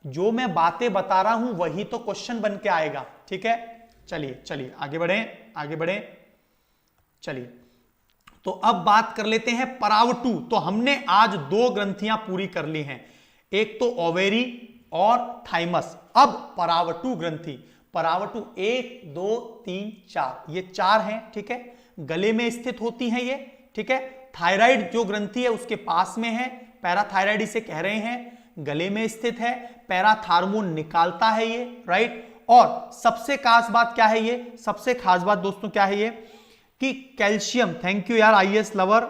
जो मैं बातें बता रहा हूं वही तो क्वेश्चन बन के आएगा, ठीक है। चलिए चलिए आगे बढ़े। चलिए तो अब बात कर लेते हैं परावटु। तो हमने आज 2 ग्रंथियां पूरी कर ली हैं, एक तो ओवेरी और थाइमस। अब परावटु ग्रंथि, परावटु 1 2 3 4, ये 4 हैं, ठीक है। गले में स्थित होती हैं ये, ठीक है। थायराइड जो ग्रंथि है उसके पास में है, पैराथायराइड इसे कह रहे हैं, गले में स्थित है, पैराथार्मोन निकालता है ये, राइट। और सबसे खास बात क्या है ये, सबसे खास बात दोस्तों क्या है ये कि कैल्शियम, थैंक यू यार आईएएस लवर,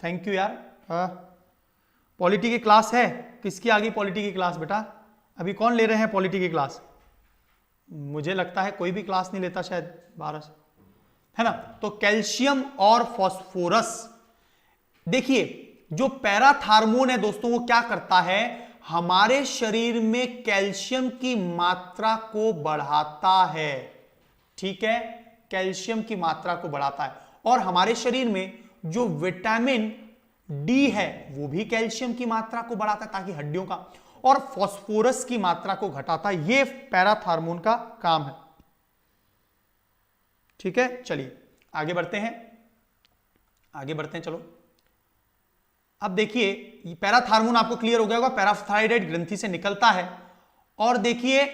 थैंक यू यार। पॉलिटी की क्लास है, किसकी आ गई पॉलिटी की क्लास बेटा? अभी कौन ले रहे हैं पॉलिटी की क्लास? मुझे लगता है कोई भी क्लास नहीं लेता शायद 12 से, है ना। तो कैल्शियम और फास्फोरस, देखिए जो पैराथार्मोन है दोस्तों वो क्या करता है, हमारे शरीर में कैल्शियम की मात्रा को बढ़ाता है, ठीक है। कैल्शियम की मात्रा को बढ़ाता है। और हमारे शरीर में जो विटामिन डी है वो भी कैल्शियम की मात्रा को बढ़ाता है ताकि हड्डियों का, और फास्फोरस की मात्रा को घटाता है। ये पैराथार्मोन का काम है, ठीक है। चलिए आगे बढ़ते हैं, चलो। अब देखिए पैराथार्मोन आपको क्लियर हो गया होगा, पैराथायराइड ग्रंथि से निकलता है। और देखिए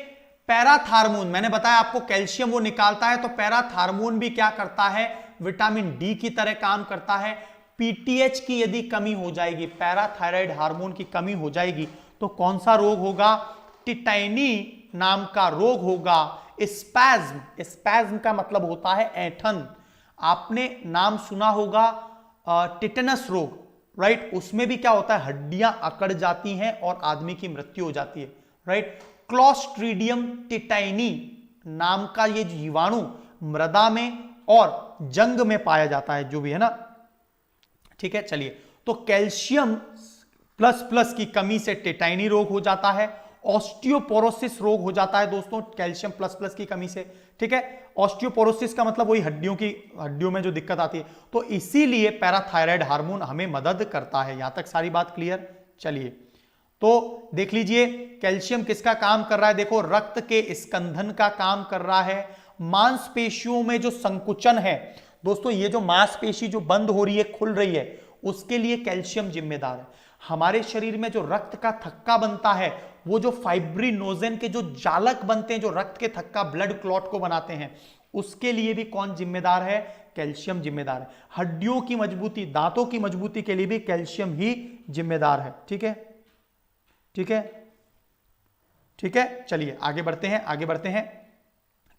पैराथार्मोन, मैंने बताया आपको कैल्शियम वो निकालता है, तो पैराथार्मोन भी क्या करता है, विटामिन डी की तरह काम करता है। पीटीएच की यदि कमी हो जाएगी, पैराथायराइड हार्मोन की कमी हो जाएगी, तो कौन सा रोग होगा? टिटाइनी नाम का रोग होगा। स्पैज्म, स्पैज्म का मतलब होता है ऐंठन। आपने नाम सुना होगा टिटेनस रोग, राइट? उसमें भी क्या होता है, हड्डियां अकड़ जाती हैं और आदमी की मृत्यु हो जाती है, राइट? क्लोस्ट्रीडियम टिटाइनी नाम का ये जीवाणु मृदा में और जंग में पाया जाता है, जो भी है ना, ठीक है। चलिए, तो कैल्शियम प्लस प्लस की कमी से टिटाइनी रोग हो जाता है, ऑस्टियोपोरोसिस रोग हो जाता है दोस्तों, कैल्शियम प्लस प्लस की कमी से, ठीक है। ऑस्टियोपोरोसिस का मतलब वही हड्डियों में जो दिक्कत आती है, तो इसीलिए पैराथायराइड हार्मोन हमें मदद करता है। यहां तक सारी बात क्लियर? चलिए, तो देख लीजिए कैल्शियम किसका काम कर रहा है, देखो रक्त के स्कंधन का काम कर रहा है, मांसपेशियों में जो संकुचन है दोस्तों, ये जो मांसपेशी जो बंद हो रही है, खुल रही है, उसके लिए कैल्शियम जिम्मेदार है। हमारे शरीर में जो रक्त का थक्का बनता है, वो जो फाइब्रिनोजन के जो जालक बनते हैं, जो रक्त के थक्का ब्लड क्लॉट को बनाते हैं, उसके लिए भी कौन जिम्मेदार है? कैल्शियम जिम्मेदार है। हड्डियों की मजबूती, दांतों की मजबूती के लिए भी कैल्शियम ही जिम्मेदार है, ठीक है, ठीक है, ठीक है। चलिए आगे बढ़ते हैं, आगे बढ़ते हैं।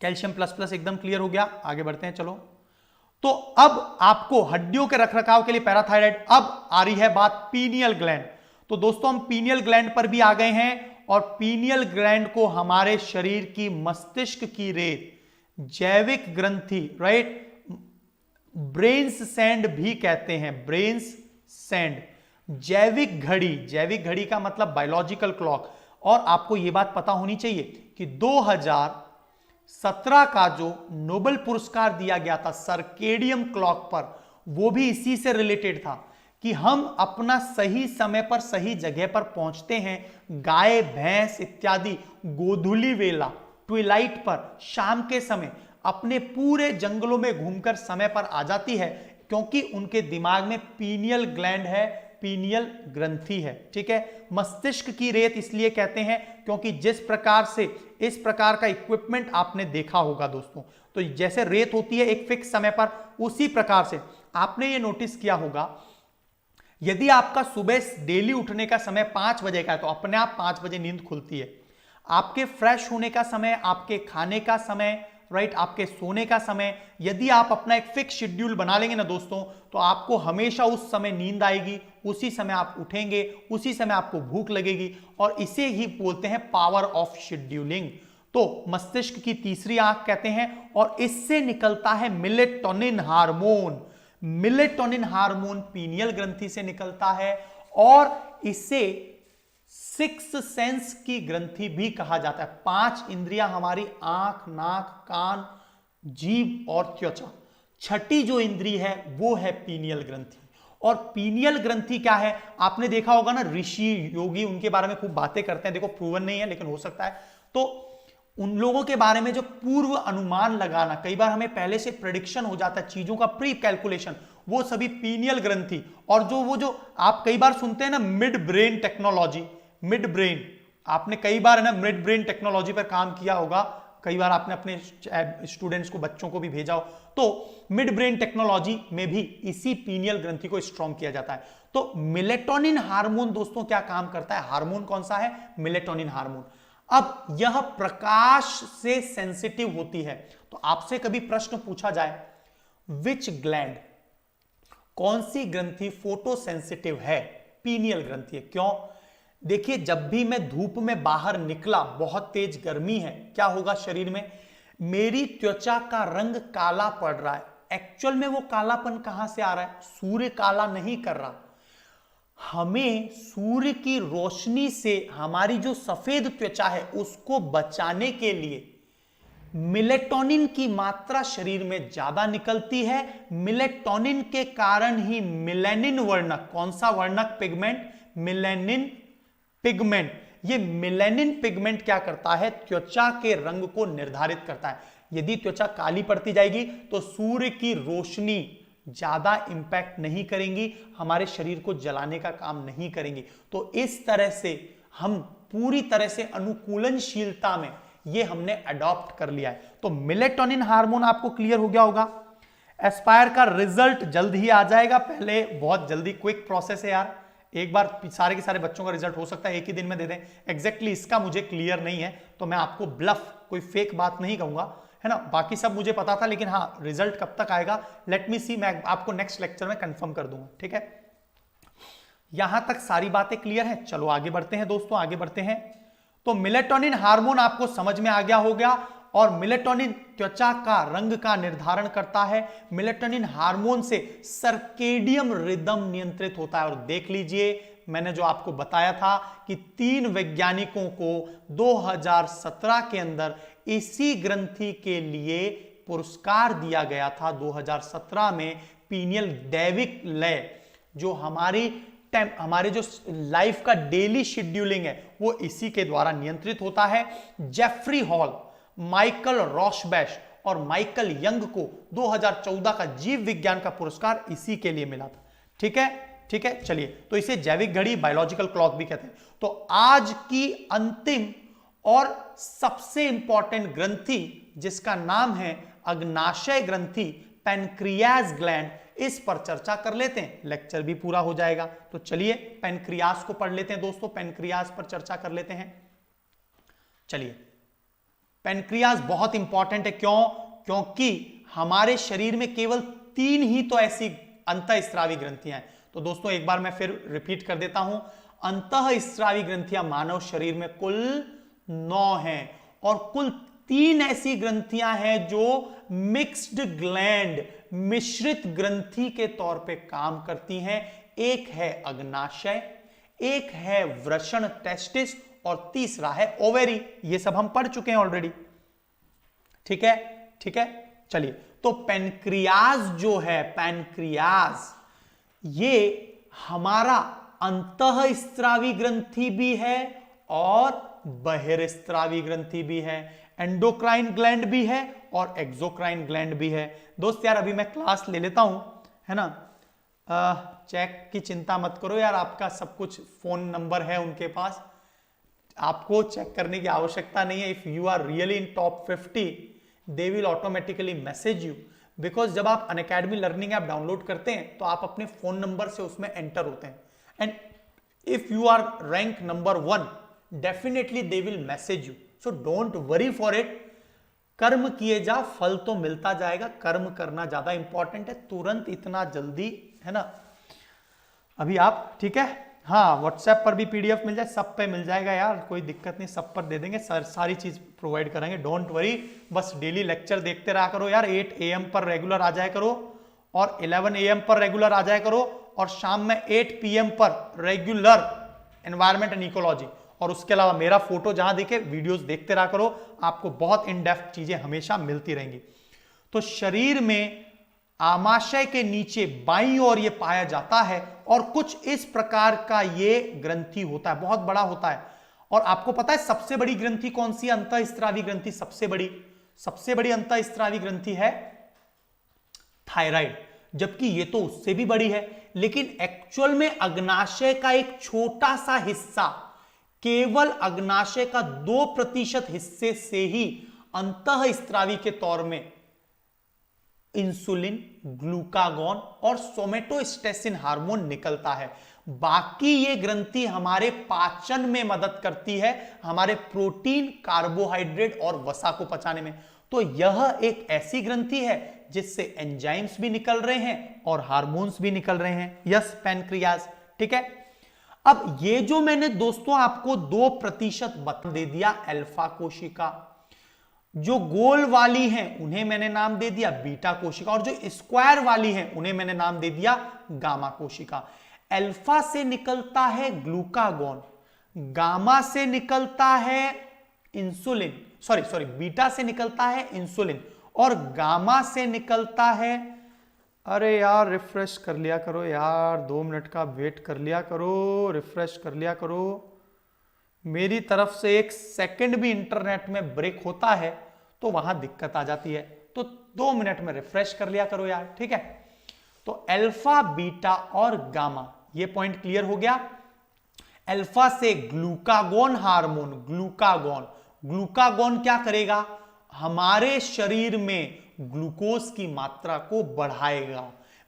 कैल्शियम प्लस प्लस एकदम क्लियर हो गया, आगे बढ़ते हैं। चलो, तो अब आपको हड्डियों के रखरखाव के लिए पैराथायराइड। अब आ रही है बात पीनियल ग्लैंड। तो दोस्तों हम पीनियल ग्लैंड पर भी आ गए हैं, और पीनियल ग्लैंड को हमारे शरीर की मस्तिष्क की रेत, जैविक ग्रंथि, राइट, ब्रेन्स सैंड भी कहते हैं, ब्रेन्स सैंड, जैविक घड़ी, जैविक घड़ी का मतलब बायोलॉजिकल क्लॉक। और आपको यह बात पता होनी चाहिए कि 2017 का जो नोबेल पुरस्कार दिया गया था सर्केडियम क्लॉक पर, वो भी इसी से रिलेटेड था कि हम अपना सही समय पर सही जगह पर पहुंचते हैं। गाय भैंस इत्यादि गोधूली वेला, ट्विलाइट पर, शाम के समय अपने पूरे जंगलों में घूमकर समय पर आ जाती है, क्योंकि उनके दिमाग में पीनियल ग्लैंड है, पीनियल ग्रंथि है, ठीक है। मस्तिष्क की रेत इसलिए कहते हैं क्योंकि जिस प्रकार से इस प्रकार का इक्विपमेंट आपने देखा होगा दोस्तों, तो जैसे रेत होती है एक फिक्स समय पर, उसी प्रकार से आपने ये नोटिस किया होगा, यदि आपका सुबह डेली उठने का समय 5 बजे का है, तो अपने आप 5 बजे नींद खुलती है। आपके फ्रेश होने का समय, आपके खाने का समय, राइट, आपके सोने का समय, यदि आप अपना एक फिक्स शेड्यूल बना लेंगे ना दोस्तों, तो आपको हमेशा उस समय नींद आएगी, उसी समय आप उठेंगे, उसी समय आपको भूख लगेगी, और इसे ही बोलते हैं पावर ऑफ शेड्यूलिंग। तो मस्तिष्क की तीसरी आंख कहते हैं, और इससे निकलता है melatonin hormone. Melatonin hormone pineal ग्रंथि से निकलता है, और इसे सिक्स सेंस की ग्रंथि भी कहा जाता है। 5 इंद्रियां हमारी, आंख, नाक, कान, जीभ और त्वचा। छठी जो इंद्री है वो है पीनियल ग्रंथि। और पीनियल ग्रंथि क्या है, आपने देखा होगा ना, ऋषि योगी उनके बारे में खूब बातें करते हैं, देखो प्रूवन नहीं है लेकिन हो सकता है। तो उन लोगों के बारे में जो पूर्व अनुमान लगाना, कई बार हमें पहले से प्रेडिक्शन हो जाता है चीजों का, प्री कैलकुलेशन, वो सभी पीनियल ग्रंथि। और जो आप कई बार सुनते हैं ना, mid brain technology, mid brain, आपने कई बार है ना मिड ब्रेन टेक्नोलॉजी पर काम किया होगा, कई बार आपने अपने स्टूडेंट्स को, बच्चों को भी भेजा हो, तो मिड ब्रेन टेक्नोलॉजी में भी इसी पीनियल ग्रंथि को स्ट्रॉन्ग किया जाता है। तो मेलेटोनिन हार्मोन दोस्तों क्या काम करता है, हार्मोन कौन सा है, मेलेटोनिन हार्मोन। अब यह प्रकाश से सेंसिटिव होती है। तो आपसे कभी प्रश्न पूछा जाए, विच ग्लैंड, कौन सी ग्रंथि फोटो सेंसिटिव है, पीनियल ग्रंथि है। क्यों? देखिए, जब भी मैं धूप में बाहर निकला, बहुत तेज गर्मी है, क्या होगा शरीर में, मेरी त्वचा का रंग काला पड़ रहा है। एक्चुअल में वो कालापन कहां से आ रहा है, सूर्य काला नहीं कर रहा, हमें सूर्य की रोशनी से हमारी जो सफेद त्वचा है उसको बचाने के लिए मेलेटोनिन की मात्रा शरीर में ज्यादा निकलती है। मेलेटोनिन के कारण ही मेलानिन वर्णक, कौन सा वर्णक, पिगमेंट, मेलानिन पिगमेंट, ये मेलानिन पिगमेंट क्या करता है, त्वचा के रंग को निर्धारित करता है। यदि त्वचा काली पड़ती जाएगी तो सूर्य की रोशनी ज्यादा इंपैक्ट नहीं करेंगी, हमारे शरीर को जलाने का काम नहीं करेंगी। तो इस तरह से हम पूरी तरह से अनुकूलनशीलता में ये हमने अडॉप्ट कर लिया है। तो मेलेटोनिन हार्मोन आपको क्लियर हो गया होगा। एस्पायर का रिजल्ट जल्द ही आ जाएगा, पहले बहुत जल्दी, क्विक प्रोसेस है यार, एक बार सारे के सारे बच्चों का रिजल्ट हो सकता है एक ही दिन में दे दें। एग्जैक्टली इसका मुझे क्लियर नहीं है, तो मैं आपको ब्लफ, कोई फेक बात नहीं कहूंगा, है ना। बाकी सब मुझे पता था, लेकिन हाँ रिजल्ट कब तक आएगा लेट मी सी, मैं आपको नेक्स्ट लेक्चर में कंफर्म कर दूंगा, ठीक है। यहां तक सारी बातें क्लियर हैं। चलो आगे बढ़ते हैं दोस्तों, आगे बढ़ते हैं। तो मेलेटोनिन हार्मोन आपको समझ में आ गया होगा, और मेलेटोनिन त्वचा का रंग का निर्धारण करता है। मेलेटोनिन हार्मोन से सर्केडियम रिदम नियंत्रित होता है। और देख लीजिए, मैंने जो आपको बताया था कि 3 वैज्ञानिकों को 2017 के अंदर इसी ग्रंथि के लिए पुरस्कार दिया गया था। 2017 में पीनियल दैविक लय, जो हमारे जो लाइफ का डेली शेड्यूलिंग है वो इसी के द्वारा नियंत्रित होता है। जेफरी हॉल, माइकल रॉशबैश और माइकल यंग को 2014 का जीव विज्ञान का पुरस्कार इसी के लिए मिला था, ठीक है, ठीक है। चलिए, तो इसे जैविक घड़ी, बायोलॉजिकल क्लॉक भी कहते हैं। तो आज की अंतिम और सबसे इंपॉर्टेंट ग्रंथि, जिसका नाम है अग्नाशय ग्रंथि, पैनक्रियाज ग्लैंड, इस पर चर्चा कर लेते हैं, लेक्चर भी पूरा हो जाएगा। तो चलिए पैनक्रियाज को पढ़ लेते हैं दोस्तों, पैनक्रियाज पर चर्चा कर लेते हैं। चलिए, पैनक्रियाज बहुत इंपॉर्टेंट है, क्यों? क्योंकि हमारे शरीर में केवल 3 ही तो ऐसी अंतःस्रावी ग्रंथियां हैं। तो दोस्तों एक बार मैं फिर रिपीट कर देता हूं, अंतःस्रावी ग्रंथियां मानव शरीर में कुल 9 हैं, और कुल 3 ऐसी ग्रंथियां हैं जो मिक्स्ड ग्लैंड, मिश्रित ग्रंथि के तौर पे काम करती हैं। एक है अग्नाशय, एक है वृषण टेस्टिस, और तीसरा है ओवेरी। ये सब हम पढ़ चुके हैं ऑलरेडी, ठीक है, ठीक है। चलिए, तो पैनक्रियाज जो है, पैनक्रियाज ये हमारा अंतःस्रावी ग्रंथि भी है और बहिर्स्रावी ग्रंथि भी है, एंडोक्राइन ग्लैंड भी है और एक्सोक्राइन ग्लैंड भी है। दोस्त यार अभी मैं क्लास ले लेता हूं, है ना, चेक की चिंता मत करो यार, आपका सब कुछ फोन नंबर है उनके पास, आपको चेक करने की आवश्यकता नहीं है। If you are really in top 50 they will automatically message you, because जब आप अनअकैडमी लर्निंग ऐप डाउनलोड करते हैं तो आप अपने फोन नंबर से उसमें एंटर होते हैं, and if you are rank number 1 definitely they will message you, so don't worry for it. कर्म किए जा, फल तो मिलता जाएगा, कर्म करना ज्यादा इंपॉर्टेंट है, तुरंत इतना जल्दी, है ना। अभी आप, ठीक है, हाँ व्हाट्सएप पर भी पीडीएफ मिल जाए, सब पे मिल जाएगा यार, कोई दिक्कत नहीं, सब पर दे देंगे, सारी चीज प्रोवाइड करेंगे, डोंट वरी। बस डेली लेक्चर देखते रहा करो यार, 8 AM पर रेगुलर आ जाया करो, और 11 AM पर रेगुलर आ जाया करो, और शाम में 8 PM पर रेगुलर एनवायरमेंट एंड इकोलॉजी, और उसके अलावा मेरा फोटो जहां दिखे वीडियोस देखते रहा करो, आपको बहुत इन डेप्थ चीजें हमेशा मिलती रहेंगी। तो शरीर में आमाशय के नीचे बाईं ओर ये पाया जाता है, और कुछ इस प्रकार का ये ग्रंथि होता है, बहुत बड़ा होता है। और आपको पता है सबसे बड़ी ग्रंथि कौन सी है? अंतःस्रावी ग्रंथि सबसे बड़ी अंतःस्रावी ग्रंथि है थायराइड, जबकि ये तो उससे भी बड़ी है। लेकिन एक्चुअल में अग्नाशय का एक छोटा सा हिस्सा, केवल अग्नाशय का 2% हिस्से से ही अंतःस्रावी के तौर में इंसुलिन, ग्लूकागॉन और सोमेटोस्टेसिन हार्मोन निकलता है। बाकी ये ग्रंथि हमारे पाचन में मदद करती है, हमारे प्रोटीन, कार्बोहाइड्रेट और वसा को पचाने में। तो यह एक ऐसी ग्रंथि है जिससे एंजाइम्स भी निकल रहे हैं और हार्मोन्स भी निकल रहे हैं। यस, पैनक्रियाज, ठीक है। अब ये जो मैंने दोस्तों आपको 2% बता दे दिया अल्फा कोशिका, जो गोल वाली हैं उन्हें मैंने नाम दे दिया बीटा कोशिका, और जो स्क्वायर वाली हैं उन्हें मैंने नाम दे दिया गामा कोशिका। अल्फा से निकलता है ग्लूकागॉन, गामा से निकलता है इंसुलिन, सॉरी बीटा से निकलता है इंसुलिन, और गामा से निकलता है, अरे यार रिफ्रेश कर लिया करो यार, 2 मिनट का वेट कर लिया करो, रिफ्रेश कर लिया करो। मेरी तरफ से 1 सेकंड भी इंटरनेट में ब्रेक होता है तो वहां दिक्कत आ जाती है, तो 2 मिनट में रिफ्रेश कर लिया करो यार, ठीक है। तो अल्फा, बीटा और गामा, ये पॉइंट क्लियर हो गया। अल्फा से ग्लूकागॉन हार्मोन, ग्लूकागॉन क्या करेगा? हमारे शरीर में ग्लूकोज की मात्रा को बढ़ाएगा।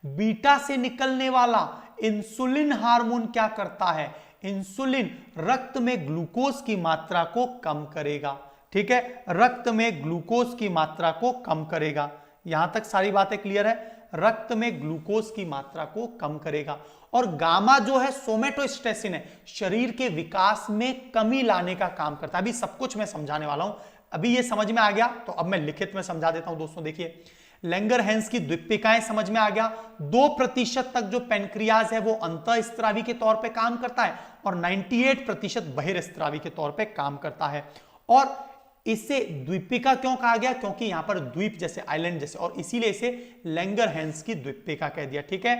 बीटा से निकलने वाला इंसुलिन हार्मोन क्या करता है? इंसुलिन रक्त में ग्लूकोज की मात्रा को कम करेगा। ठीक है, रक्त में ग्लूकोज की मात्रा को कम करेगा। यहां तक सारी बातें क्लियर है? रक्त में ग्लूकोज की मात्रा को कम करेगा। और गामा जो है सोमेटोस्टेसिन है, शरीर के विकास में कमी लाने का काम करता है। अभी सब कुछ मैं समझाने वाला हूं। अभी ये समझ में आ गया तो अब मैं लिखित में समझा देता हूं दोस्तों। देखिए, लैंगरहैंस की द्वीपिकाएं समझ में आ गया। 2% तक जो पेनक्रियाज है वो अंतःस्त्रावी के तौर पे काम करता है और 98% बहिर्स्त्रावी के तौर पे काम करता है। और इसे द्वीपिका क्यों कहा गया? क्योंकि यहां पर द्वीप जैसे, आइलैंड जैसे, और इसीलिए इसे लैंगरहैंस की द्वीपिका कह दिया। ठीक है,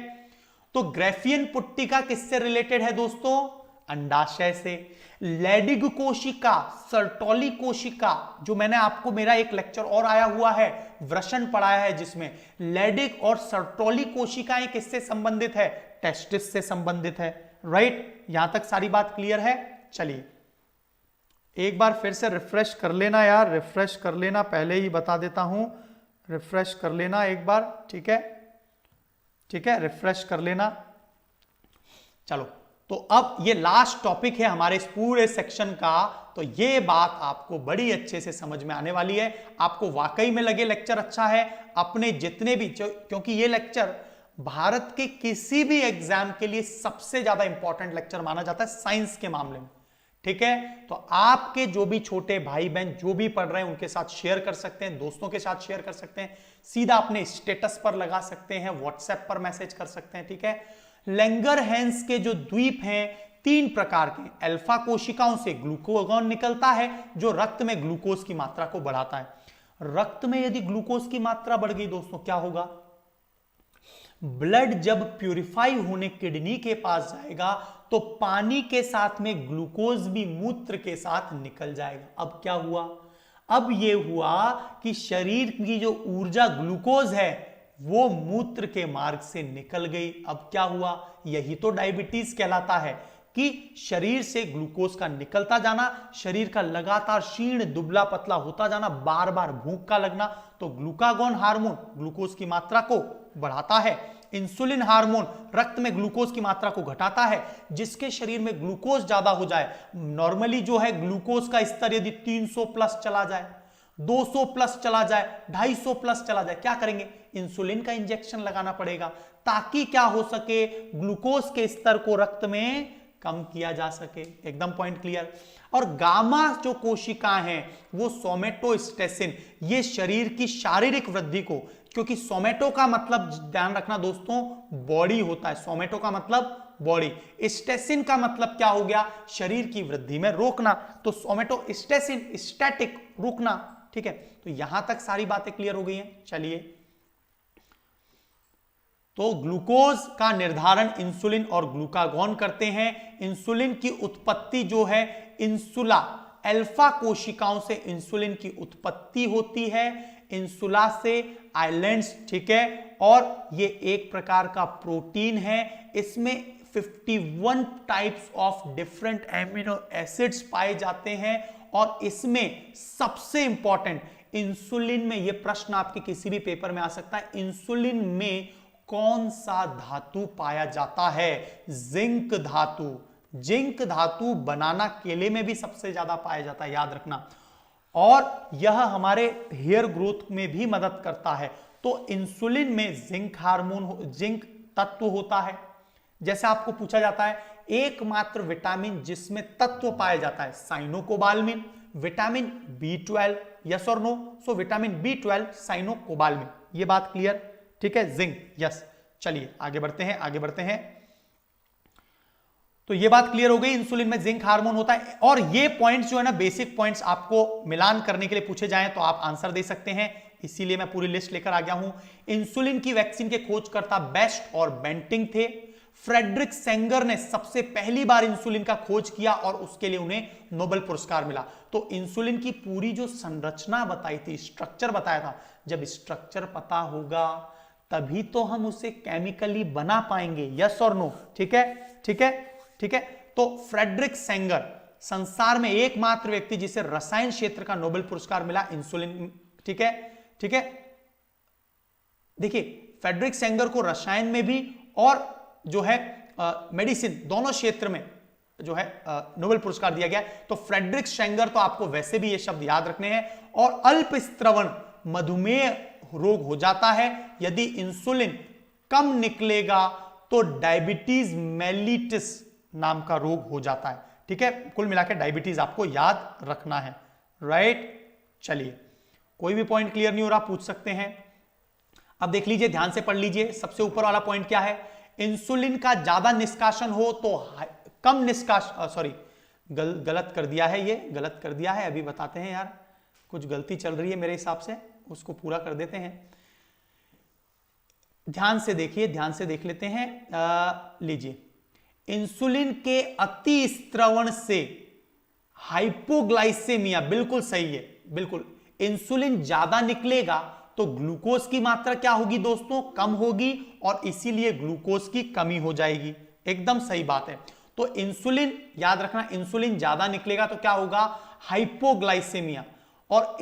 तो ग्राफियन पुट्टिका किससे रिलेटेड है दोस्तों? अंडाशय से। लैडिग कोशिका, सर्टोली कोशिका, जो मैंने आपको, मेरा एक लेक्चर और आया हुआ है, वृषण पढ़ाया है, जिसमें लैडिग और सर्टोली कोशिकाएं किससे संबंधित है? टेस्टिस से संबंधित है। राइट, यहां तक सारी बात क्लियर है? चलिए एक बार फिर से रिफ्रेश कर लेना यार, रिफ्रेश कर लेना, पहले ही बता देता हूं, रिफ्रेश कर लेना एक बार। ठीक है, ठीक है, रिफ्रेश कर लेना। चलो, तो अब ये लास्ट टॉपिक है हमारे इस पूरे सेक्शन का। तो ये बात आपको बड़ी अच्छे से समझ में आने वाली है। आपको वाकई में लगे लेक्चर अच्छा है, अपने जितने भी, क्योंकि ये लेक्चर भारत के किसी भी एग्जाम के लिए सबसे ज्यादा इंपॉर्टेंट लेक्चर माना जाता है साइंस के मामले में। ठीक है, तो आपके जो भी छोटे भाई बहन जो भी पढ़ रहे हैं उनके साथ शेयर कर सकते हैं, दोस्तों के साथ शेयर कर सकते हैं, सीधा अपने स्टेटस पर लगा सकते हैं, व्हाट्सएप पर मैसेज कर सकते हैं। ठीक है, लैंगरहैंस के जो द्वीप हैं 3 प्रकार के। अल्फा कोशिकाओं से ग्लूकागॉन निकलता है जो रक्त में ग्लूकोज की मात्रा को बढ़ाता है। रक्त में यदि ग्लूकोज की मात्रा बढ़ गई दोस्तों, क्या होगा? ब्लड जब प्यूरिफाई होने किडनी के पास जाएगा तो पानी के साथ में ग्लूकोज भी मूत्र के साथ निकल जाएगा। अब क्या हुआ? अब यह हुआ कि शरीर की जो ऊर्जा ग्लूकोज है वो मूत्र के मार्ग से निकल गई। अब क्या हुआ? यही तो डायबिटीज कहलाता है कि शरीर से ग्लूकोज का निकलता जाना, शरीर का लगातार क्षीण दुबला पतला होता जाना, बार बार भूख का लगना। तो ग्लूकागॉन हार्मोन ग्लूकोज की मात्रा को बढ़ाता है, इंसुलिन हार्मोन रक्त में ग्लूकोज की मात्रा को घटाता है। जिसके शरीर में ग्लूकोज ज्यादा हो जाए, नॉर्मली जो है ग्लूकोज का स्तर यदि 300 प्लस चला जाए, 200 प्लस चला जाए, 250 प्लस चला जाए, क्या करेंगे? इंसुलिन का इंजेक्शन लगाना पड़ेगा ताकि क्या हो सके? ग्लूकोज के स्तर को रक्त में कम किया जा सके। एकदम पॉइंट क्लियर। और गामा जो कोशिकाएं हैं वो सोमेटोस्टेसिन, ये शरीर की शारीरिक वृद्धि को, क्योंकि सोमेटो का मतलब ध्यान रखना दोस्तों बॉडी होता है, सोमेटो का मतलब बॉडी, स्टेसिन का मतलब क्या हो गया? शरीर की वृद्धि में रोकना। तो सोमेटो स्टेसिन, स्टैटिक, रुकना। ठीक है, तो यहां तक सारी बातें क्लियर हो गई हैं। चलिए, तो ग्लूकोज का निर्धारण इंसुलिन और ग्लूकागॉन करते हैं। इंसुलिन की उत्पत्ति जो है इंसुला, अल्फा कोशिकाओं से इंसुलिन की उत्पत्ति होती है, इंसुला से आइलैंड्स। ठीक है, और ये एक प्रकार का प्रोटीन है। इसमें 51 types of different amino acids पाए जाते हैं। और इसमें सबसे इंपॉर्टेंट, इंसुलिन में, यह प्रश्न आपके किसी भी पेपर में आ सकता है, इंसुलिन में कौन सा धातु पाया जाता है? जिंक धातु। जिंक धातु बनाना केले में भी सबसे ज्यादा पाया जाता है, याद रखना। और यह हमारे हेयर ग्रोथ में भी मदद करता है। तो इंसुलिन में जिंक हार्मोन, जिंक तत्व होता है। जैसे आपको पूछा जाता है एकमात्र विटामिन जिसमें तत्व पाया जाता है, साइनोकोबाल्मिन, विटामिन B12, यस और no? So vitamin B12 cyanocobalamin, ये बात क्लियर? ठीक है, जिंक, यस। चलिए आगे बढ़ते हैं, आगे बढ़ते हैं। तो ये बात क्लियर हो गई, इंसुलिन में जिंक हार्मोन होता है। और ये पॉइंट्स जो है ना, बेसिक पॉइंट्स आपको मिलान करने के लिए पूछे जाएं तो आप आंसर दे सकते हैं, इसीलिए मैं पूरी लिस्ट लेकर आ गया हूं। इंसुलिन की वैक्सीन के खोजकर्ता बेस्ट और बेंटिंग थे। फ्रेडरिक सेंगर ने सबसे पहली बार इंसुलिन का खोज किया और उसके लिए उन्हें नोबेल पुरस्कार मिला। तो इंसुलिन की पूरी जो संरचना बताई थी, स्ट्रक्चर बताया था, जब स्ट्रक्चर पता होगा तभी तो हम उसे केमिकली बना पाएंगे, यस और नो? ठीक है, ठीक है, ठीक है। तो फ्रेडरिक सेंगर संसार में एकमात्र व्यक्ति जिसे रसायन क्षेत्र का नोबेल पुरस्कार मिला इंसुलिन। ठीक है, ठीक है। देखिए फ्रेडरिक सेंगर को रसायन में भी और जो है मेडिसिन दोनों क्षेत्र में जो है नोबेल पुरस्कार दिया गया। तो फ्रेडरिक सेंगर तो आपको वैसे भी ये शब्द याद रखने हैं। और अल्प स्त्रवण मधुमेह रोग हो जाता है यदि इंसुलिन कम निकलेगा तो डायबिटीज मेलिटस नाम का रोग हो जाता है। ठीक है, कुल मिलाकर डायबिटीज आपको याद रखना है। राइट, चलिए कोई भी पॉइंट क्लियर नहीं हो रहा पूछ सकते हैं। अब देख लीजिए, ध्यान से पढ़ लीजिए। सबसे ऊपर वाला पॉइंट क्या है, इंसुलिन का ज्यादा निष्कासन हो तो कम निष्कासन, सॉरी गलत कर दिया है, ये गलत कर दिया है, अभी बताते हैं यार, कुछ गलती चल रही है मेरे हिसाब से, उसको पूरा कर देते हैं। ध्यान से देखिए, ध्यान से देख लेते हैं। लीजिए, इंसुलिन के अति स्त्रवण से हाइपोग्लाइसेमिया, बिल्कुल सही है, बिल्कुल। इंसुलिन ज्यादा निकलेगा तो ग्लूकोज की मात्रा क्या होगी दोस्तों, कम होगी, और इसीलिए ग्लूकोज की कमी हो जाएगी। एकदम सही बात है। तो इंसुलिन याद रखना, इंसुलिन ज्यादा निकलेगा तो क्या होगा, हाइपोग्लाइसेमिया। और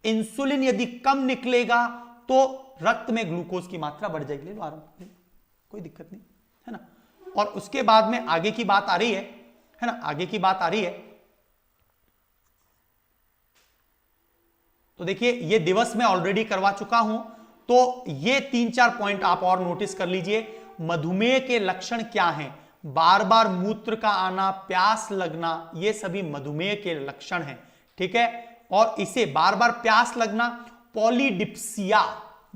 इंसुलिन यदि कम निकलेगा तो रक्त में ग्लूकोज की मात्रा बढ़ जाएगी। ले आराम, कोई दिक्कत नहीं है ना। और उसके बाद में आगे की बात आ रही है ना, आगे की बात आ रही है। तो देखिए, ये दिवस मैं ऑलरेडी करवा चुका हूं, तो ये 3-4 पॉइंट आप और नोटिस कर लीजिए। मधुमेह के लक्षण क्या हैं, बार बार मूत्र का आना, प्यास लगना, ये सभी मधुमेह के लक्षण हैं। ठीक है, और इसे बार बार प्यास लगना, पॉलीडिप्सिया,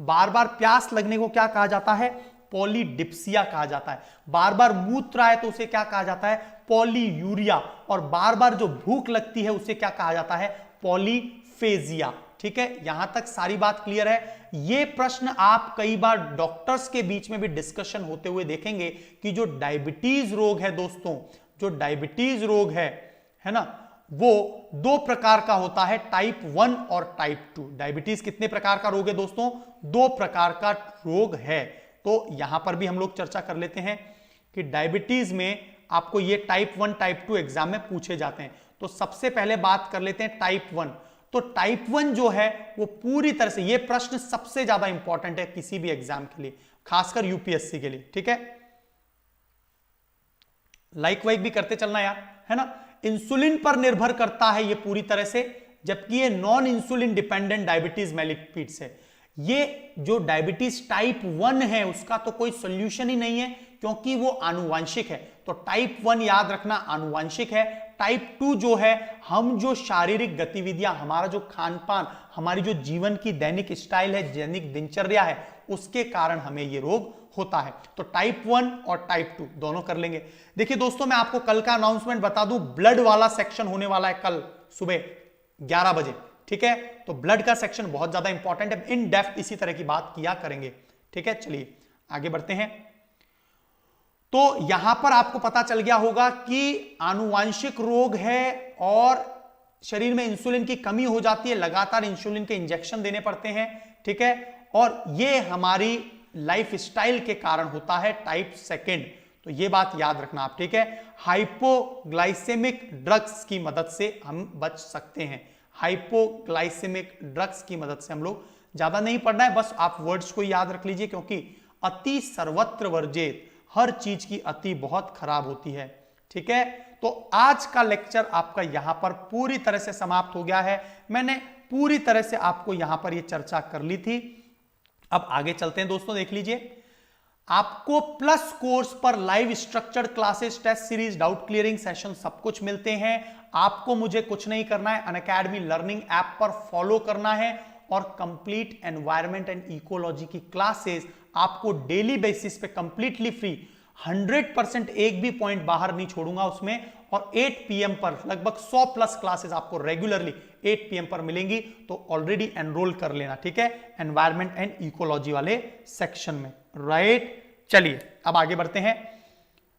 बार बार प्यास लगने को क्या कहा जाता है, पॉलीडिप्सिया कहा जाता है। बार बार मूत्र आए तो उसे क्या कहा जाता है, पॉलीयूरिया। और बार बार जो भूख लगती है उसे क्या कहा जाता है, पॉलीफेजिया। ठीक है, यहां तक सारी बात क्लियर है। ये प्रश्न आप कई बार डॉक्टर्स के बीच में भी डिस्कशन होते हुए देखेंगे कि जो डायबिटीज रोग है दोस्तों, जो डायबिटीज रोग है ना, वो 2 प्रकार का होता है, टाइप 1 और टाइप 2। डायबिटीज कितने प्रकार का रोग है दोस्तों, 2 प्रकार का रोग है। तो यहां पर भी हम लोग चर्चा कर लेते हैं कि डायबिटीज में आपको ये टाइप 1 टाइप 2 एग्जाम में पूछे जाते हैं। तो सबसे पहले बात कर लेते हैं टाइप 1। तो टाइप 1 जो है वो पूरी तरह से, ये प्रश्न सबसे ज्यादा इंपॉर्टेंट है किसी भी एग्जाम के लिए, खासकर यूपीएससी के लिए। ठीक है, लाइक वाइक भी करते चलना यार, है ना। इंसुलिन पर निर्भर करता है ये पूरी तरह से, जबकि ये non insulin dependent diabetes mellitus है। ये जो डायबिटीज टाइप 1 है उसका तो कोई सोल्यूशन ही नहीं है, क्योंकि वो आनुवंशिक है। तो टाइप 1 याद रखना आनुवंशिक है। टाइप 2 जो है, हम जो शारीरिक गतिविधियां, हमारा जो खान पान, हमारी जो जीवन की दैनिक स्टाइल है, दैनिक दिनचर्या है, उसके कारण हमें ये रोग होता है। तो टाइप 1 और टाइप 2 दोनों कर लेंगे। देखिए दोस्तों, मैं आपको कल का अनाउंसमेंट बता दूं, ब्लड वाला सेक्शन होने वाला है कल सुबह 11 बजे। ठीक है, तो ब्लड का सेक्शन बहुत ज्यादा इंपॉर्टेंट है, इन डेप्थ इसी तरह की बात किया करेंगे। ठीक है, चलिए आगे बढ़ते हैं। तो यहां पर आपको पता चल गया होगा कि आनुवंशिक रोग है और शरीर में इंसुलिन की कमी हो जाती है, लगातार इंसुलिन के इंजेक्शन देने पड़ते हैं। ठीक है, और ये हमारी लाइफ स्टाइल के कारण होता है, टाइप 2। तो ये बात याद रखना आप। ठीक है, हाइपोग्लाइसेमिक ड्रग्स की मदद से हम बच सकते हैं। हाइपोग्लाइसेमिक ड्रग्स की मदद से हम लोग, ज्यादा नहीं पढ़ना है, बस आप वर्ड्स को याद रख लीजिए, क्योंकि अति सर्वत्र वर्जित, हर चीज की अति बहुत खराब होती है। ठीक है, तो आज का लेक्चर आपका यहां पर पूरी तरह से समाप्त हो गया है। मैंने पूरी तरह से आपको यहां पर यह चर्चा कर ली थी। अब आगे चलते हैं दोस्तों, देख लीजिए, आपको प्लस कोर्स पर live structured classes, test series, doubt clearing session सब कुछ मिलते हैं। आपको मुझे कुछ नहीं करना है, अनअकैडमी लर्निंग ऐप पर फॉलो करना है और कंप्लीट एनवायरनमेंट एंड इकोलॉजी की क्लासेस आपको डेली बेसिस पे कंप्लीटली फ्री, 100% एक भी पॉइंट बाहर नहीं छोड़ूंगा उसमें। और 8 PM पर लगभग 100 प्लस क्लासेस आपको रेगुलरली 8 PM पर मिलेंगी। तो ऑलरेडी एनरोल कर लेना, ठीक है, एनवायरनमेंट एंड इकोलॉजी वाले सेक्शन में। राइट, चलिए अब आगे बढ़ते हैं।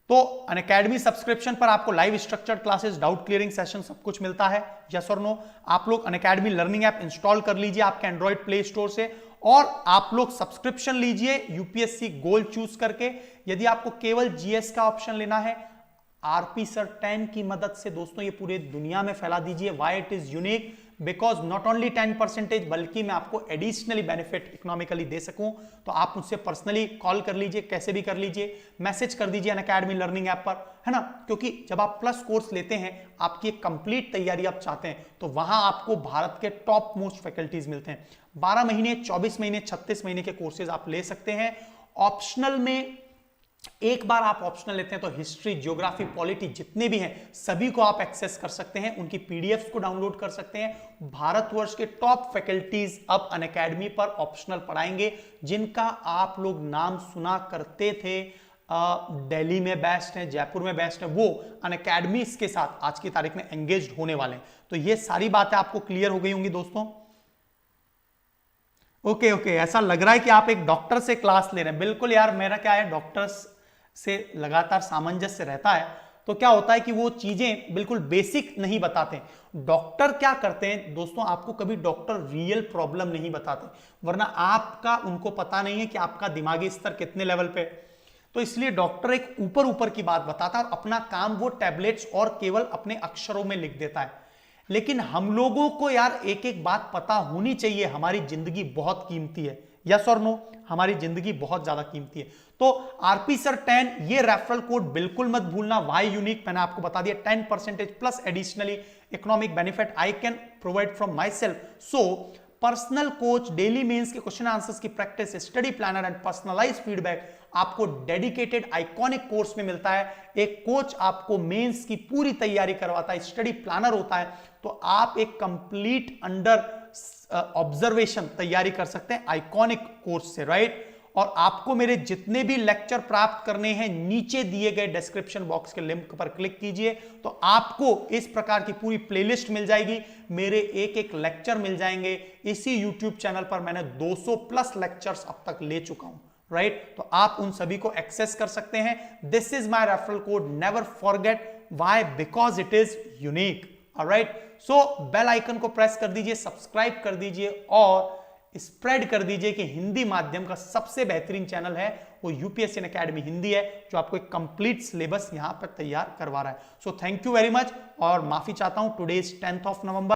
तो अनअकैडमी सब्सक्रिप्शन पर आपको live structured classes, doubt clearing session सब कुछ मिलता है, यस और नो। आप लोग अनअकैडमी लर्निंग ऐप इंस्टॉल कर लीजिए आपके एंड्रॉइड प्ले स्टोर से, और आप लोग सब्सक्रिप्शन लीजिए यूपीएससी गोल चूज करके। यदि आपको केवल जीएस का ऑप्शन लेना है, आरपी सर 10 की मदद से दोस्तों ये पूरे दुनिया में फैला दीजिए। Why it is unique, because not only 10% बल्कि मैं आपको एडिशनली बेनिफिट इकोनॉमिकली दे सकूं। तो आप मुझसे पर्सनली कॉल कर लीजिए, कैसे भी कर लीजिए, मैसेज कर दीजिए अनअकैडमी लर्निंग ऐप पर, है ना। क्योंकि जब आप प्लस कोर्स लेते हैं, आपकी एक कंप्लीट तैयारी आप चाहते हैं, तो वहां आपको भारत के टॉप मोस्ट फैकल्टीज मिलते हैं। 12 महीने, 24 महीने, 36 महीने के कोर्सेज आप ले सकते हैं। ऑप्शनल में एक बार आप ऑप्शनल लेते हैं तो हिस्ट्री, ज्योग्राफी, पॉलिटी जितने भी हैं सभी को आप एक्सेस कर सकते हैं, उनकी पीडीएफ्स को डाउनलोड कर सकते हैं। भारतवर्ष के टॉप फैकल्टीज अब अनअकैडमी पर ऑप्शनल पढ़ाएंगे, जिनका आप लोग नाम सुना करते थे। दिल्ली में बेस्ट है, जयपुर में बेस्ट है, वो अनअकैडमी इसके साथ आज की तारीख में एंगेज्ड होने वाले हैं। तो ये सारी बातें आपको क्लियर हो गई होंगी दोस्तों। ओके, ऐसा लग रहा है कि आप एक डॉक्टर से क्लास ले रहे हैं। बिल्कुल यार, मेरा क्या है, डॉक्टर्स से लगातार सामंजस्य रहता है। तो क्या होता है कि वो चीजें बिल्कुल बेसिक नहीं बताते। डॉक्टर क्या करते हैं दोस्तों, आपको कभी डॉक्टर रियल प्रॉब्लम नहीं बताते, वरना आपका उनको पता नहीं है कि आपका दिमागी स्तर कितने लेवल पे। तो इसलिए डॉक्टर एक ऊपर ऊपर की बात बताता है और अपना काम वो टैबलेट्स और केवल अपने अक्षरों में लिख देता है। लेकिन हम लोगों को यार एक एक बात पता होनी चाहिए, हमारी जिंदगी बहुत कीमती है। यस और नो, हमारी जिंदगी बहुत ज्यादा कीमती है। तो आरपी सर 10, ये रेफरल कोड बिल्कुल मत भूलना, वाई यूनिक मैंने आपको बता दिया, 10% plus additionally economic benefit I can provide from myself. So personal coach, daily mains के क्वेश्चन आंसर्स की practice, study planner and personalised feedback आपको डेडिकेटेड आइकॉनिक कोर्स में मिलता है। एक कोच आपको मेंस की पूरी तैयारी करवाता है, स्टडी प्लानर होता है, तो आप एक कंप्लीट अंडर ऑब्जर्वेशन तैयारी कर सकते हैं आइकॉनिक कोर्स से, राइट। और आपको मेरे जितने भी लेक्चर प्राप्त करने हैं, नीचे दिए गए डिस्क्रिप्शन बॉक्स के लिंक पर क्लिक कीजिए, तो आपको इस प्रकार की पूरी प्लेलिस्ट मिल जाएगी, मेरे एक एक लेक्चर मिल जाएंगे। इसी यूट्यूब चैनल पर मैंने 200 प्लस लेक्चर्स अब तक ले चुका हूं, राइट। तो आप उन सभी को एक्सेस कर सकते हैं। This is my referral code, never forget, why, because it is unique, alright. So bell icon को प्रेस कर दीजिए, सब्सक्राइब कर दीजिए और स्प्रेड कर दीजिए कि हिंदी माध्यम का सबसे बेहतरीन चैनल है वो यूपीएससी अकेडमी हिंदी है, जो आपको एक कंप्लीट सिलेबस यहां पर तैयार करवा रहा है। So thank you very much, और माफी चाहता हूं, today is 10th of November.